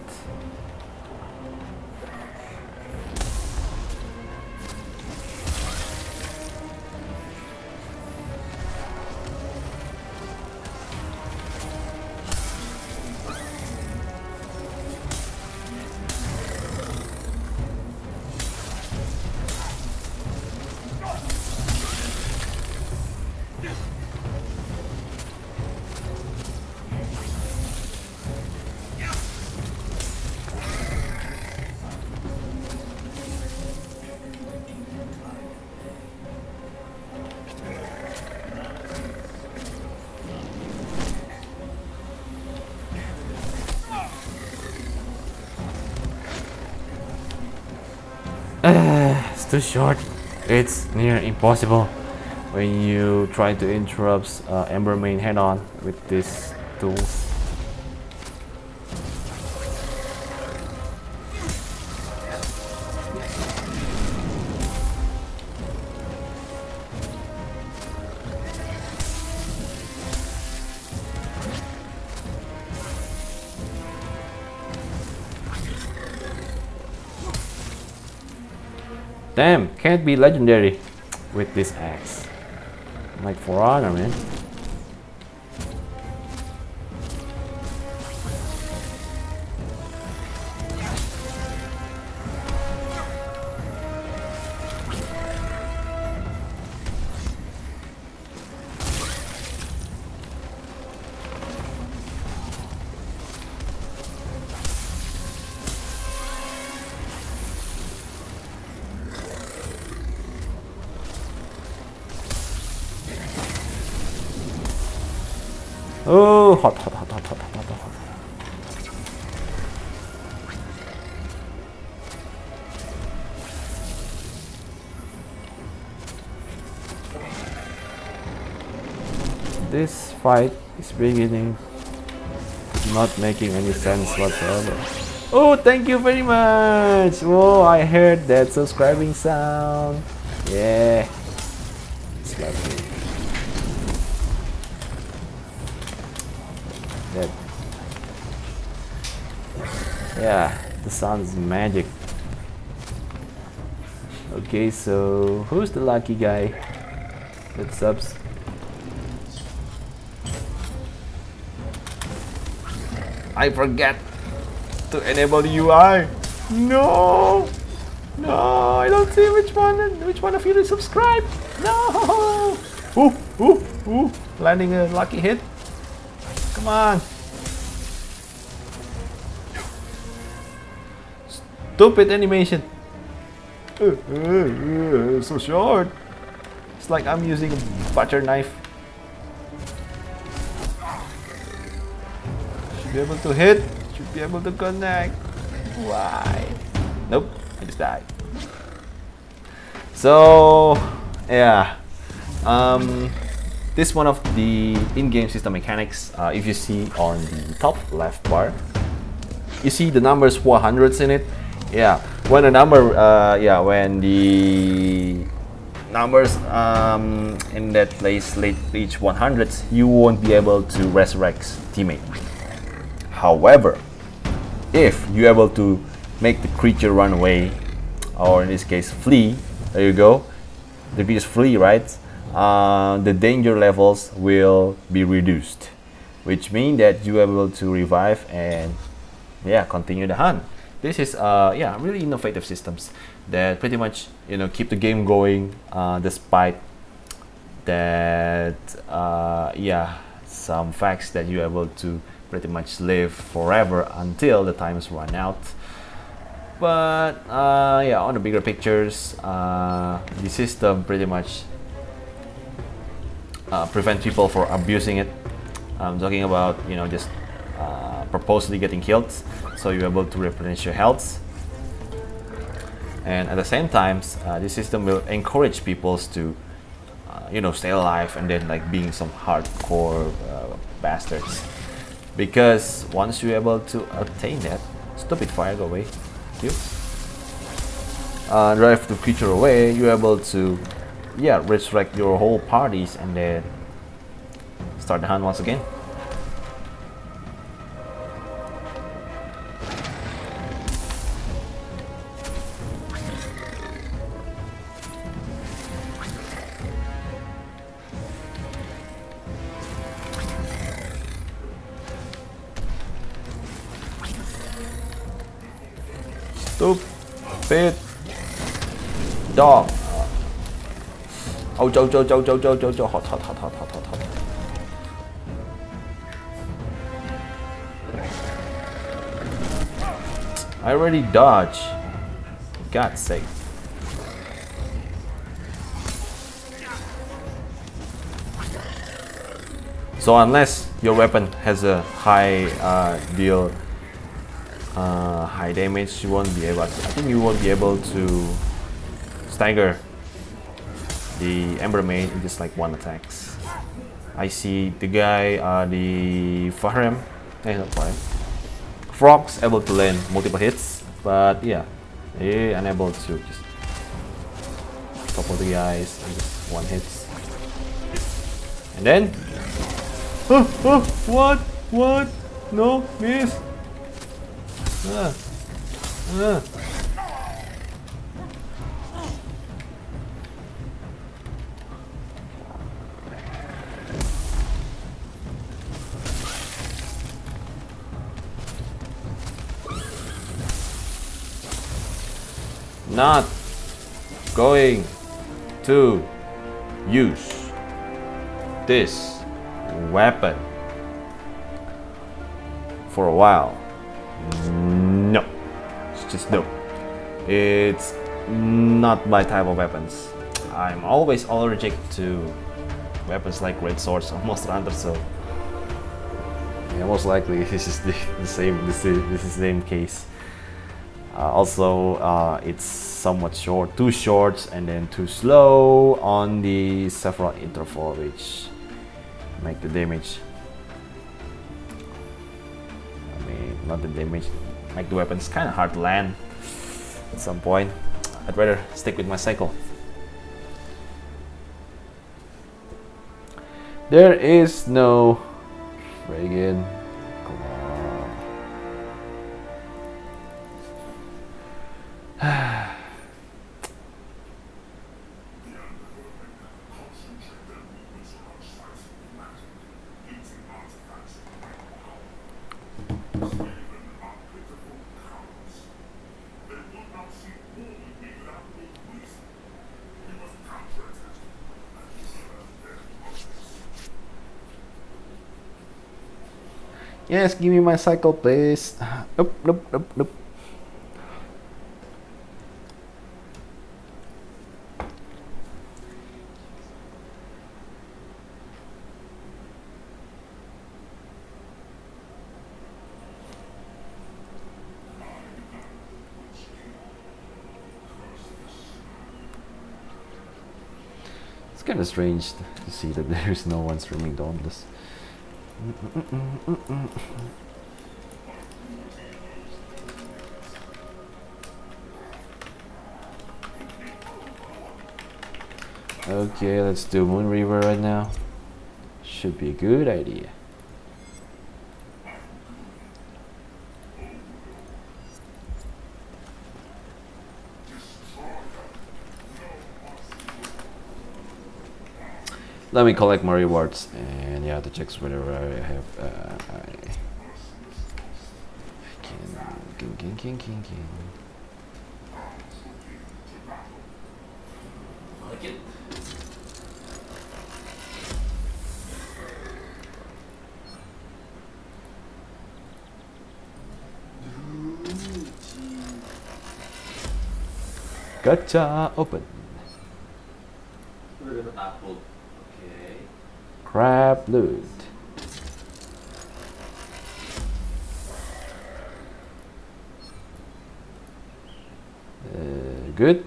It's too short. It's near impossible when you try to interrupt Ember main head on with these tools. Damn, can't be legendary with this axe. Like For Honor, man. Oh, hot, hot, hot, hot, hot, hot, hot, hot. This fight is beginning not making any sense whatsoever. Oh, thank you very much. Oh, I heard that subscribing sound. Yeah. It's lovely. That. Yeah, the sound is magic. Okay, so who's the lucky guy that subs? I forget to enable the UI. No, no, I don't see which one of you is subscribed. No. Ooh, ooh, ooh! Landing a lucky hit. Come on. Stupid animation. So short. It's like I'm using a butter knife. Should be able to hit. Should be able to connect. Why? Nope. I just died. So yeah. This one of the in-game system mechanics. If you see on the top left bar, you see the numbers 400s in it. Yeah, when the number, when the numbers in that place reach 100s, you won't be able to resurrect teammate. However, if you're able to make the creature run away, or in this case flee, there you go, the creature flee, right? The danger levels will be reduced, which means that you're able to revive and continue the hunt. This is really innovative systems that pretty much keep the game going despite that some facts that you're able to pretty much live forever until the times run out. But on the bigger pictures, the system pretty much prevent people from abusing it. I'm talking about just purposely getting killed, so you're able to replenish your health, and at the same time this system will encourage people to stay alive and then like being some hardcore bastards, because once you're able to obtain that, stupid fire, go away, you drive the creature away, you're able to resurrect your whole parties and then start the hunt once again. Stupid dog. Oh, Joe, hot. I already dodged. God's sake. So unless your weapon has a high deal high damage, you won't be able. I think you won't be able to stagger the Ember Maid in just like one attacks. I see the guy, the Farem, not Farem, Frog's able to land multiple hits, but unable to just topple the guys and just one hits. And then, what? No, miss. not going to use this weapon for a while. No, it's just no. It's not my type of weapons. I'm always allergic to weapons like great swords or monster hunter, so yeah, most likely this is the same case. Also, it's somewhat short, too short, and then too slow on the several interval, which make the damage. I mean, not the damage, make the weapons kind of hard to land at some point. I'd rather stick with my cycle. There is no frigin. Come on. Yes, give me my cycle, please. Nope, nope, nope, nope. It's kind of strange to see that there's no one streaming Dauntless. Okay, let's do Moon River right now. Should be a good idea. Let me collect my rewards, and yeah, to check whether I have I can. Gotcha, open. Crab loot. Good.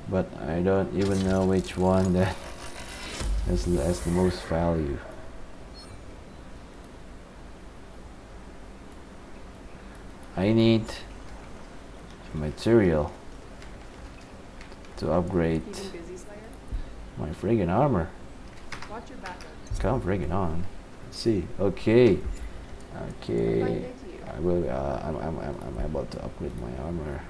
But I don't even know which one that has the most value. I need material to upgrade my friggin' armor. Watch your backup. Come friggin' on. Let's see. Okay. Okay. I will. I'm able to upgrade my armor.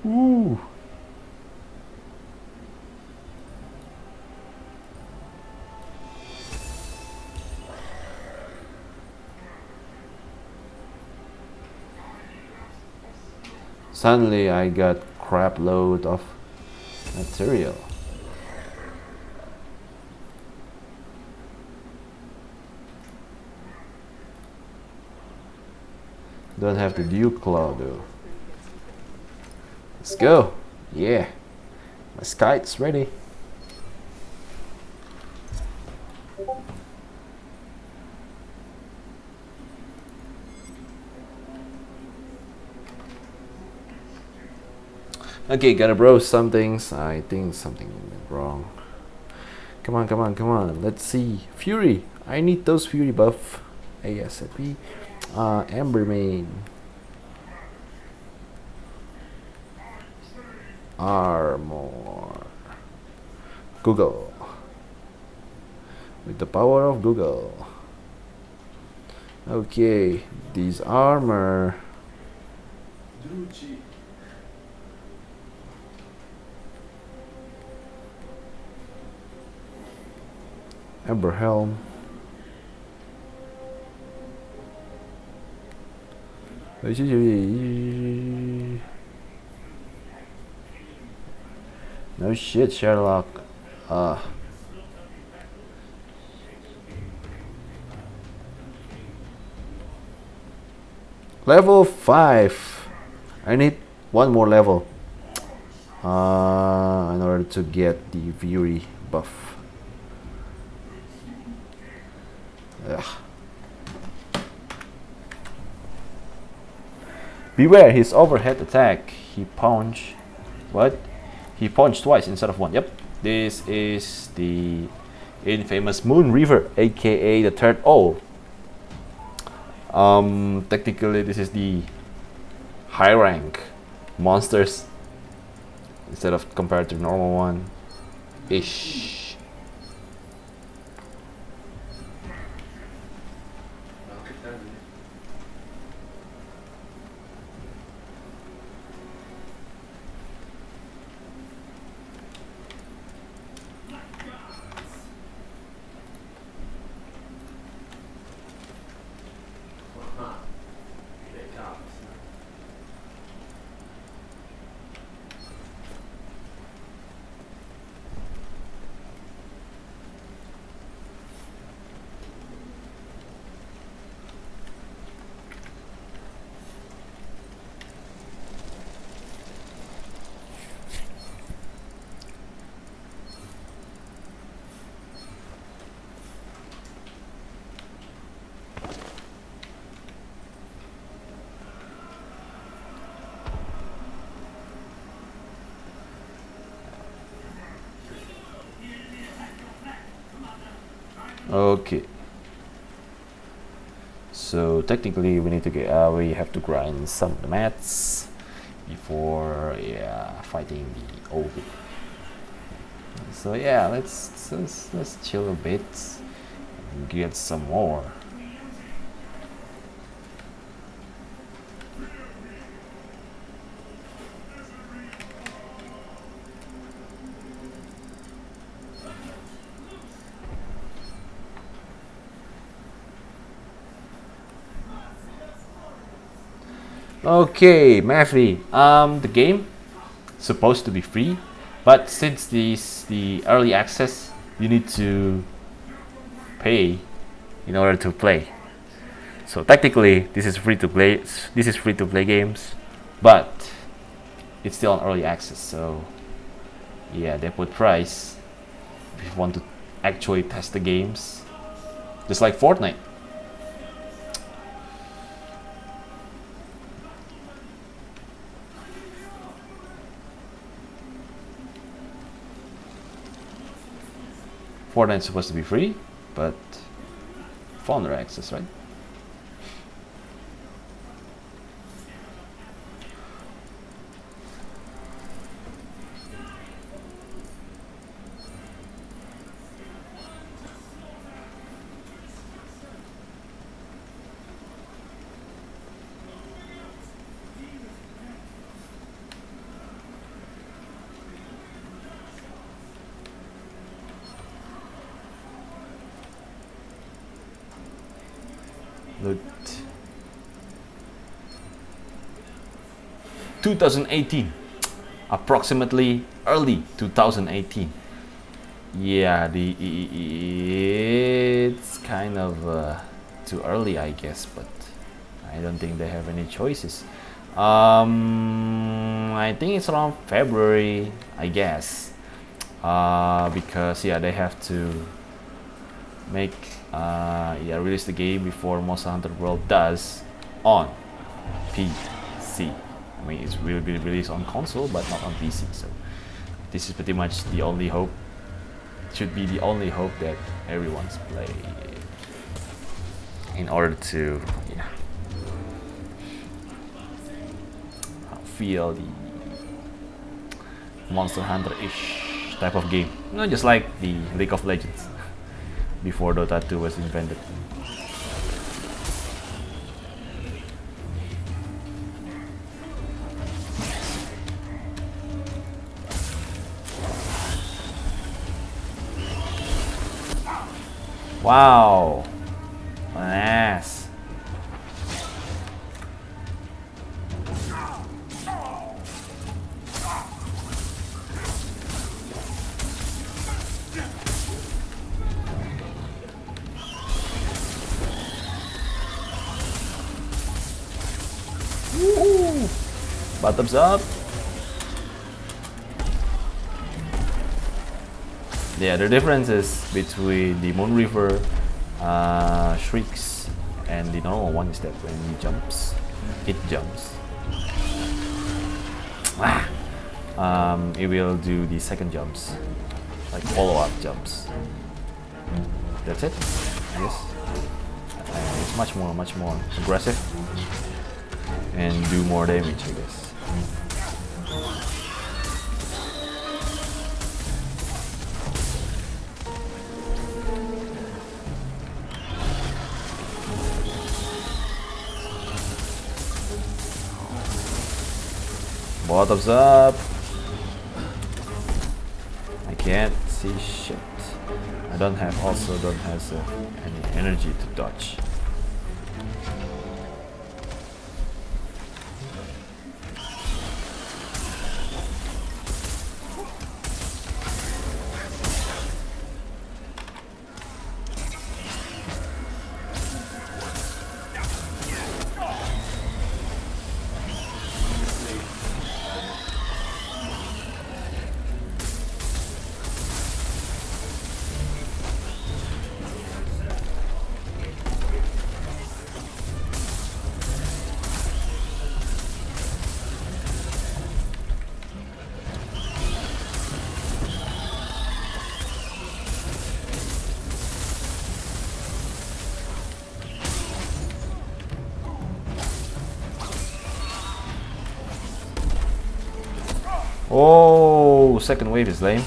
Ooh. Suddenly I got crap load of material. Don't have the Duke Claw though. Let's go. Yeah. My kite's ready. Okay, gotta bro some things. I think something went wrong. Come on, come on, come on. Let's see. Fury. I need those Fury buff. ASAP. Ambermane. Armor. Google. With the power of Google. Okay, these armor. Ember Helm. No shit, Sherlock. Level 5. I need one more level in order to get the Fury buff. Ugh. Beware his overhead attack. He punched. What? He punched twice instead of one. Yep. This is the infamous Moon Reaver, aka the third O. Technically this is the high rank monsters instead of compared to the normal one ish. Okay, so technically we need to get we have to grind some of the mats before fighting the old. So yeah, let's chill a bit and get some more. Okay, Matthew. The game supposed to be free, but since this the early access, you need to pay in order to play. So technically, this is free to play. This is free to play games, but it's still on early access. So yeah, they put price if you want to actually test the games, just like Fortnite. Fortnite's supposed to be free, but founder access, right? Look, 2018, approximately early 2018. Yeah, it's kind of too early, I guess, but I don't think they have any choices. I think it's around February, I guess, because yeah, they have to make release the game before Monster Hunter World does on PC. I mean, it will be released on console, but not on PC. So this is pretty much the only hope. Should be the only hope that everyone's play in order to feel the Monster Hunter-ish type of game. You know, just like the League of Legends before Dota 2 was invented. Wow. What an ass. Woo! Bottoms up. Yeah, the difference is between the Moon River shrieks and the normal one is that when he jumps, it jumps. It will do the second jumps, like follow-up jumps. That's it, I guess. It's much more aggressive and do more damage, I guess. Bottoms up. I can't see shit. I don't have any energy to dodge. Oh, second wave is lame.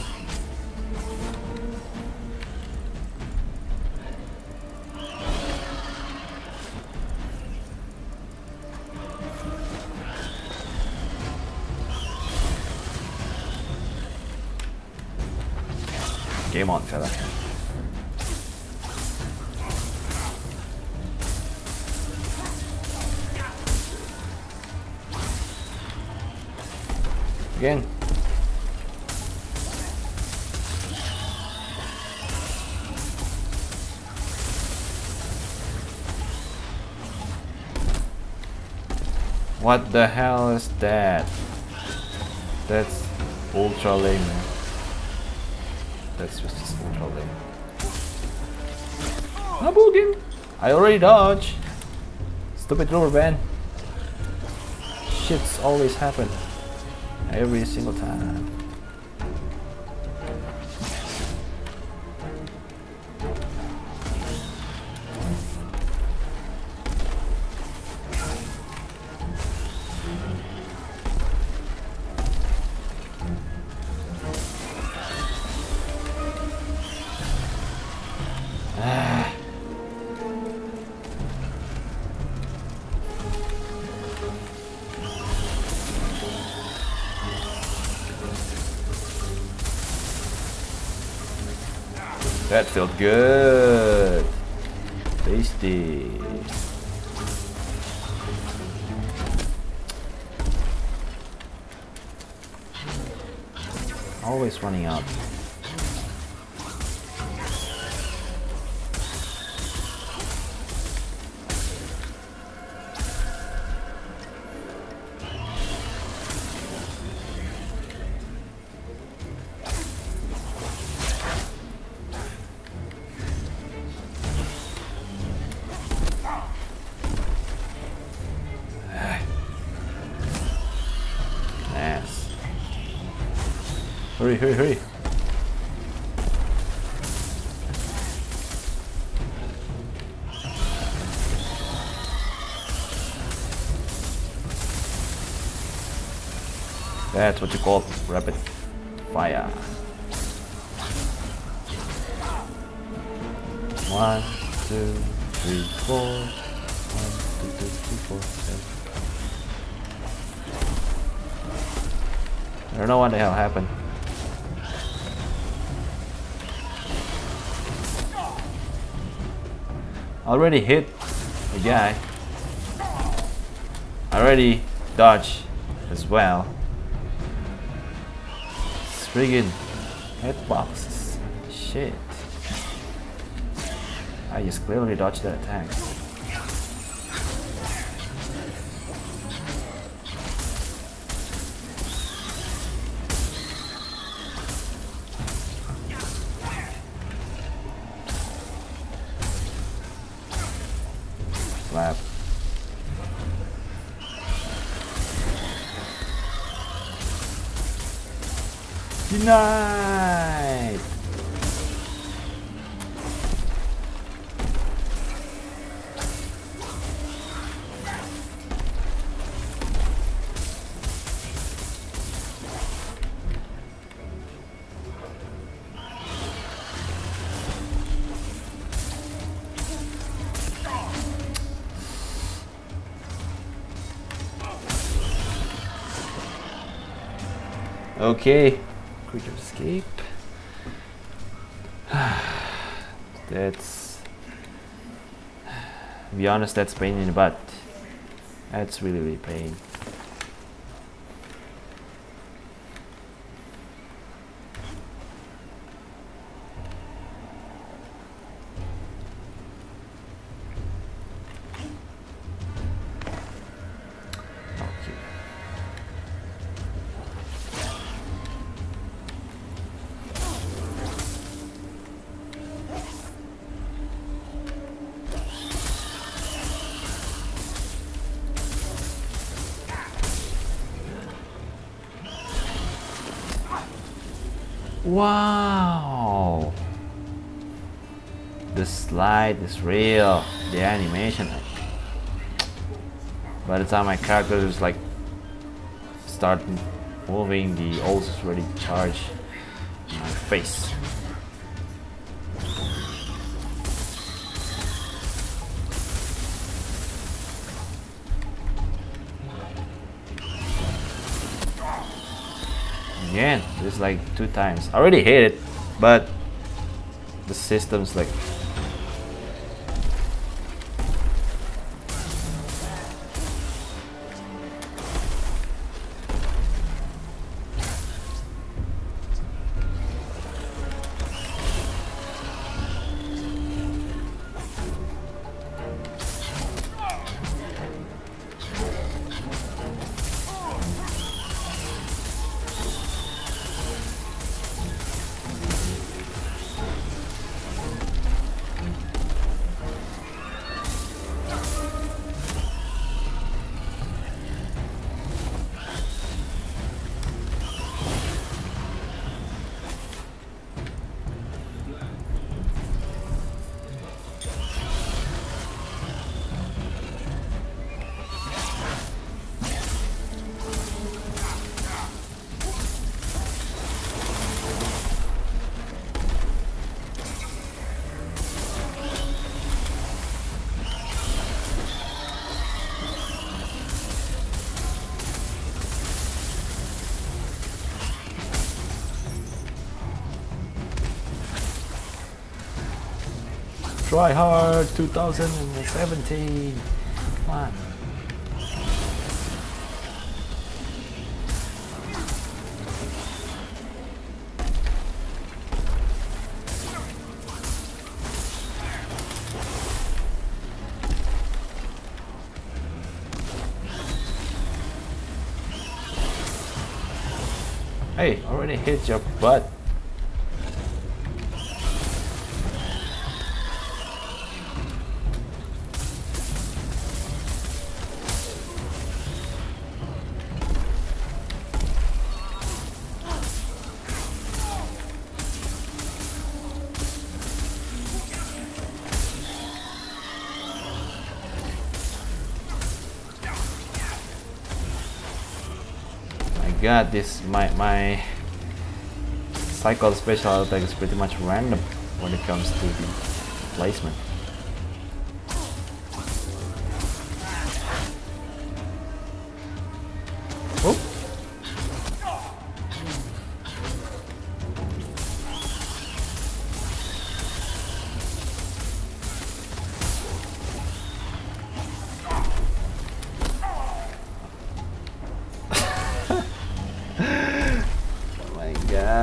Game on, fella. Again. What the hell is that? That's ultra lame, man. That's just ultra lame. Haboogan! I already dodged. Stupid Ruberband. Shit's always happen. Every single time. That felt good. Tasty. Always running out. Hurry, hurry, hurry. That's what you call rapid fire. 1, 2, 3, 4. 1, 2, 3, 4, 7. I don't know what the hell happened. Already hit the guy. Already dodge as well. Friggin' hitboxes. Shit. I just clearly dodged that attack. Slap. Denied. Okay, creature escape. That's, to be honest, that's pain in the butt. That's really pain. Wow, the slide is real. The animation, by the time my character is like start moving, the ult is ready to charge in my face. Again, it's like 2 times. I already hit it, but the system's like try hard 2017. Come on. Hey, already hit your butt. God, this my cycle special attack is pretty much random when it comes to the placement. Oh.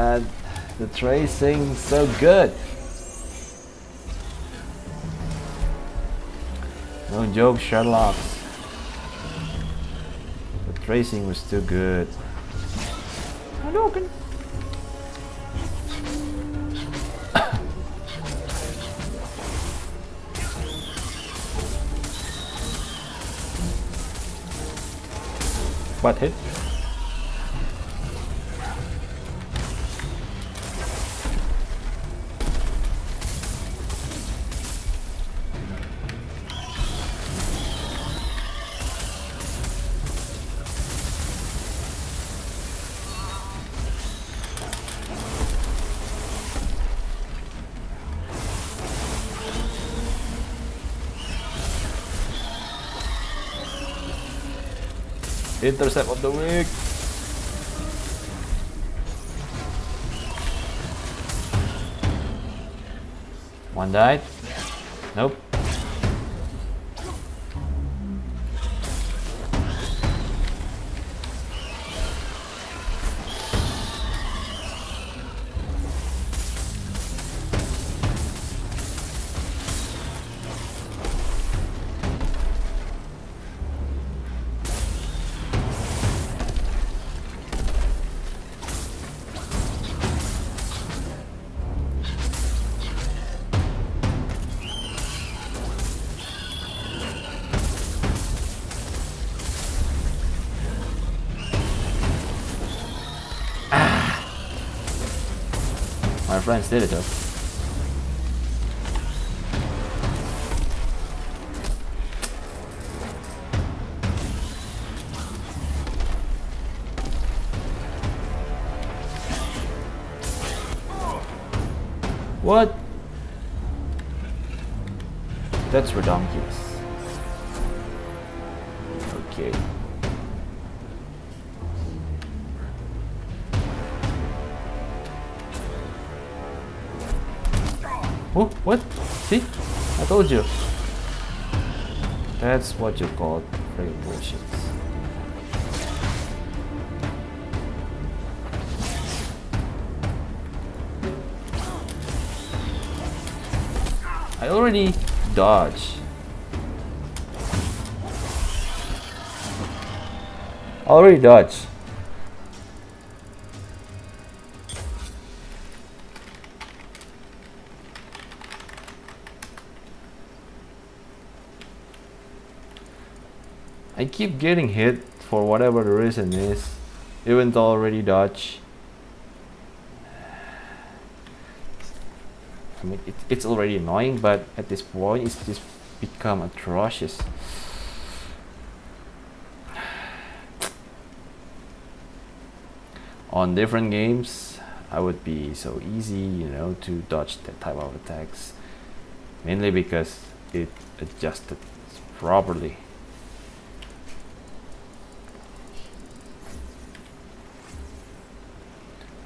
god, the tracing so good. No joke, Sherlock. The tracing was too good. What hit? Intercept of the week. One died. Nope. My friends did it though. What? That's redonkulous. Okay. Oh, what? See? I told you. That's what you call friggin' bullshit. I already dodged. Already dodged. I keep getting hit for whatever the reason is, even though already dodge. I mean, it's already annoying, but at this point, it's just become atrocious. On different games, I would be so easy, you know, to dodge that type of attacks, mainly because it adjusted properly.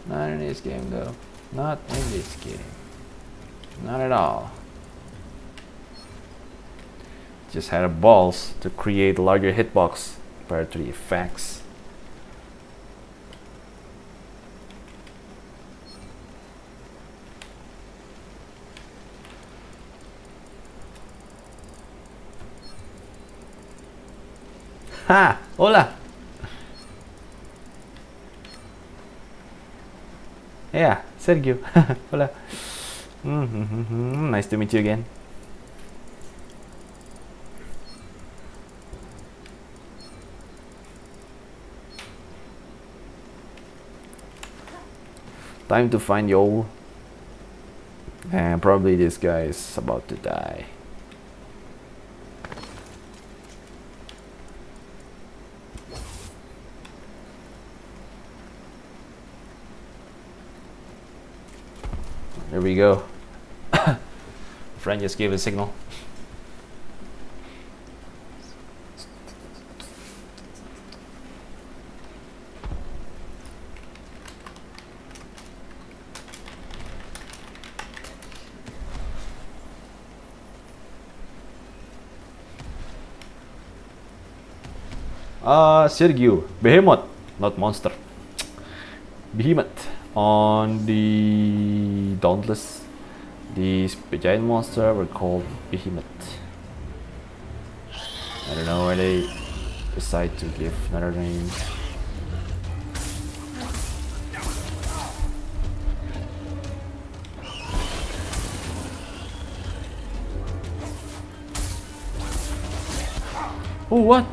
Not in this game though. Not in this game. Not at all. Just had a balls to create a larger hitbox compared to the effects. Ha! Hola! Yeah, Sergio. Hola. Nice to meet you again. Time to find Yo. And probably this guy is about to die. There we go. Friend just gave a signal. Sergio. Behemoth, not monster. Behemoth. On the Dauntless, these giant monsters were called Behemoth. I don't know why they decide to give another name. Oh, what?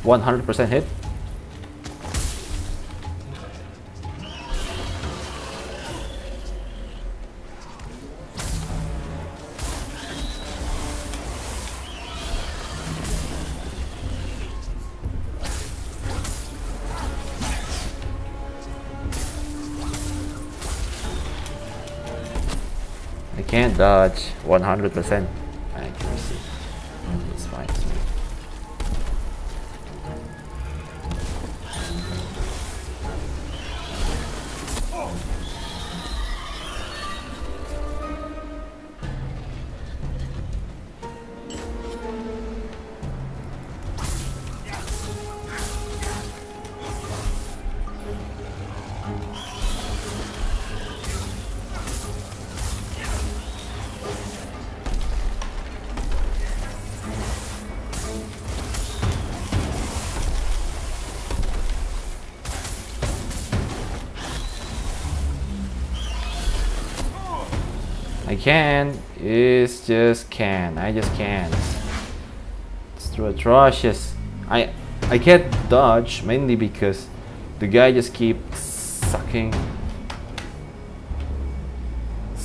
%100 hit. I can't dodge 100% accuracy. It's fine. It's fine. I can. It's just can. I just can't. It's too atrocious. I can't dodge mainly because the guy just keeps sucking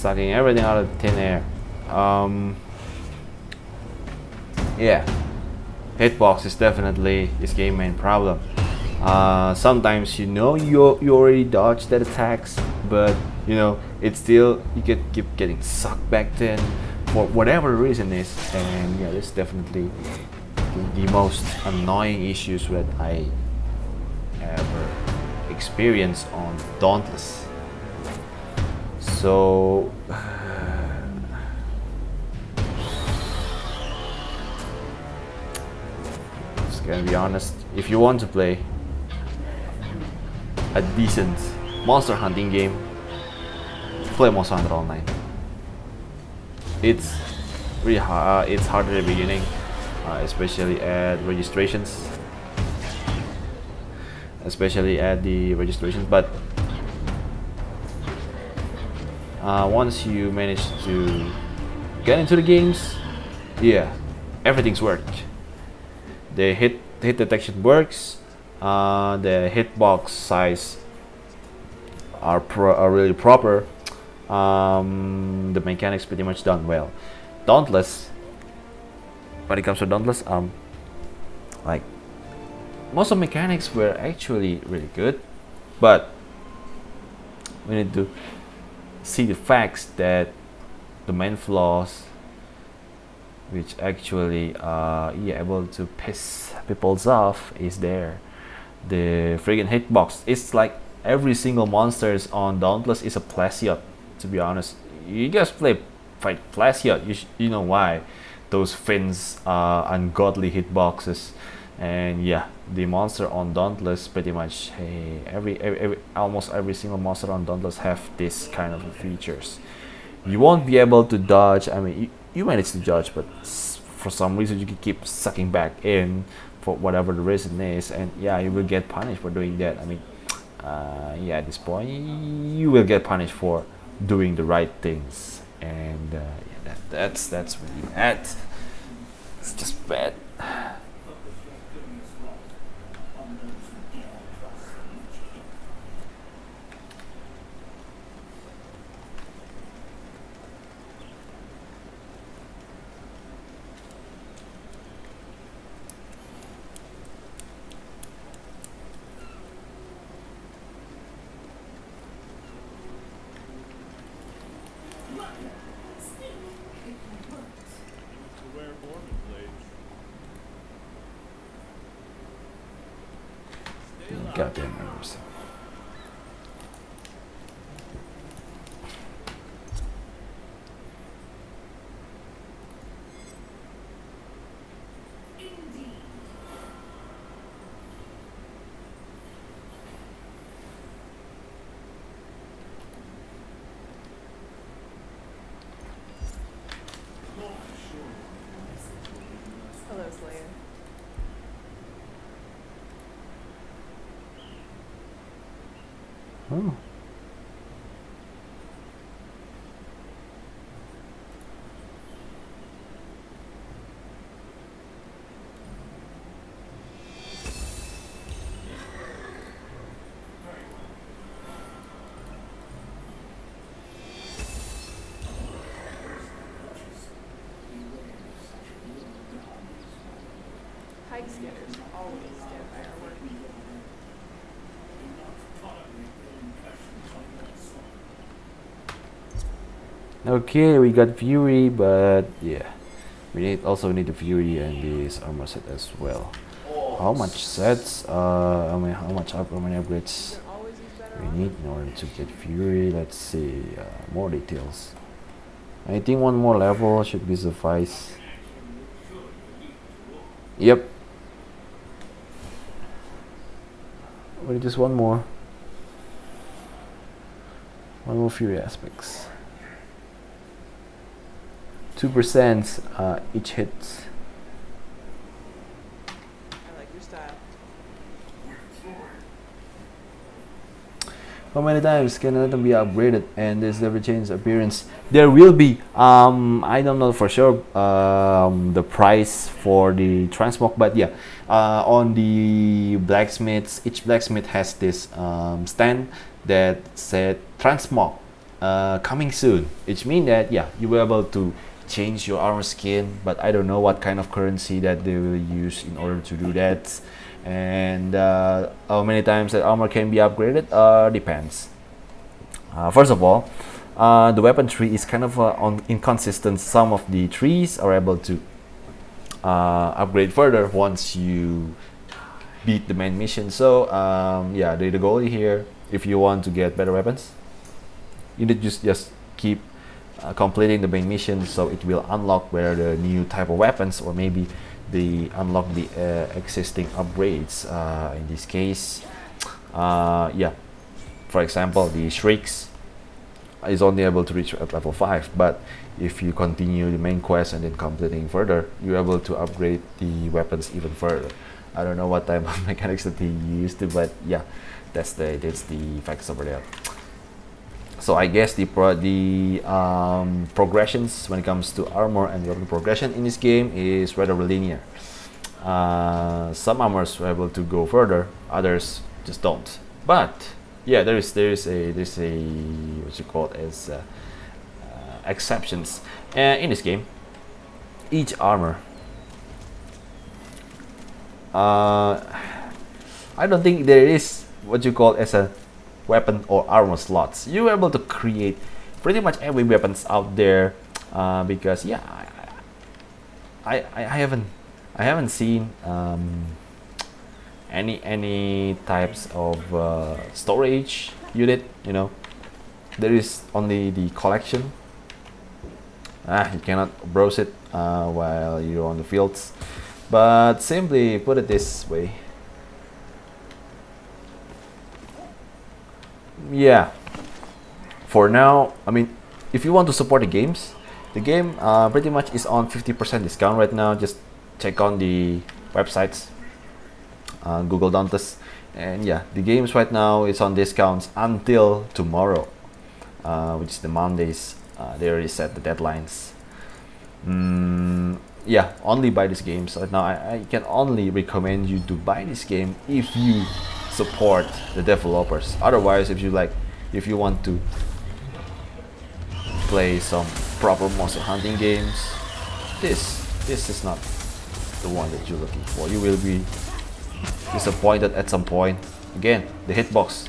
everything out of thin air. Yeah, hitbox is definitely this game's main problem. Sometimes you already dodged that attacks, but you know it's still you keep getting sucked back then for whatever the reason is, and yeah, that's definitely the most annoying issues that I ever experienced on Dauntless. So just gonna be honest, if you want to play a decent monster hunting game, play Monster Hunter Online. It's really hard. It's hard at the beginning, especially at registrations. But once you manage to get into the games, yeah, everything's worked. The hit detection works. The hitbox size are really proper. The mechanics pretty much done well. Dauntless, when it comes to Dauntless, like most of the mechanics were actually really good, but we need to see the facts that the main flaws, which actually able to piss people off, is there. The friggin' hitbox. It's like every single monsters on Dauntless is a Plesiot. To be honest, you guys fight Plesiot, you know why. Those fins are ungodly hitboxes, and yeah, the monster on Dauntless pretty much, hey, almost every single monster on Dauntless have this kind of features. You won't be able to dodge. I mean, you manage to dodge, but for some reason you can keep sucking back in for whatever the reason is, and yeah, you will get punished for doing that. I mean, yeah, at this point you will get punished for doing the right things, and yeah, that's really bad. It's just bad. Goddamn members. scanners always scan by armor. Okay, we got Fury, but yeah, we also need the Fury and this armor set as well. How much sets? I mean, how many upgrades You can always use better we armor. need in order to get Fury? Let's see, more details. I think one more level should be suffice. Yep. Wait, just one more. One more Fury aspects. 2% each hit. I like your style. How many times can an item be upgraded and this never change appearance? There will be. I don't know for sure the price for the transmog, but yeah, on the blacksmiths, each blacksmith has this stand that said transmog coming soon, which means that yeah, you will be able to change your armor skin, but I don't know what kind of currency that they will use in order to do that. And how many times that armor can be upgraded depends. First of all, the weapon tree is kind of inconsistent. Some of the trees are able to upgrade further once you beat the main mission. So yeah, the goal here, if you want to get better weapons, you need to just keep completing the main mission, so it will unlock whether the new type of weapons or maybe they unlock the existing upgrades. In this case, yeah, for example, the shrieks is only able to reach at level 5, but if you continue the main quest and then completing further, you're able to upgrade the weapons even further. I don't know what type of mechanics that he used to, but yeah, that's the facts over there. So I guess the progressions when it comes to armor and weapon progression in this game is rather linear. Some armors are able to go further, others just don't. But yeah, there is a what you call it as exceptions in this game. Each armor, I don't think there is what you call as a weapon or armor slots. You're able to create pretty much every weapons out there because yeah, I haven't seen any types of storage unit. You know, there is only the collection. You cannot browse it while you're on the fields, but simply put it this way. Yeah, for now, I mean, if you want to support the games, the game pretty much is on 50% discount right now. Just check on the websites, Google Dauntless, and yeah, the games right now is on discounts until tomorrow, which is the Mondays. They already set the deadlines. Yeah, only buy this game. So now I can only recommend you to buy this game if you support the developers. Otherwise, if you want to play some proper monster hunting games, this is not the one that you're looking for. You will be disappointed at some point. Again, the hitbox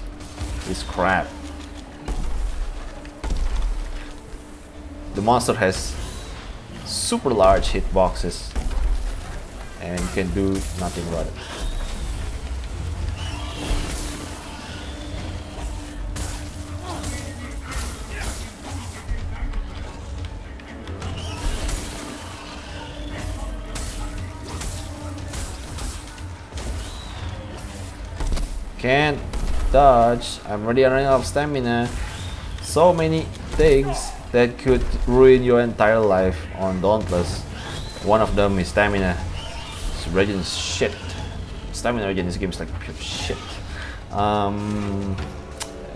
is crap. The monster has super large hitboxes and you can do nothing about it. Can't dodge. I'm already running out of stamina. So many things that could ruin your entire life on Dauntless. One of them is stamina. It's regen shit. Stamina regen in this game is like pure shit. And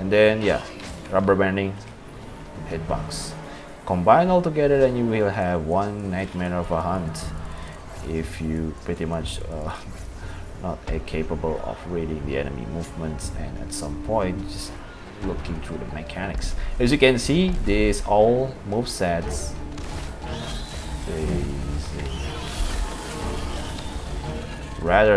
then yeah, ruberbanding, hitbox. Combine all together and you will have one nightmare of a hunt. If you pretty much not capable of reading the enemy movements and at some point just looking through the mechanics. As you can see, these all movesets, rather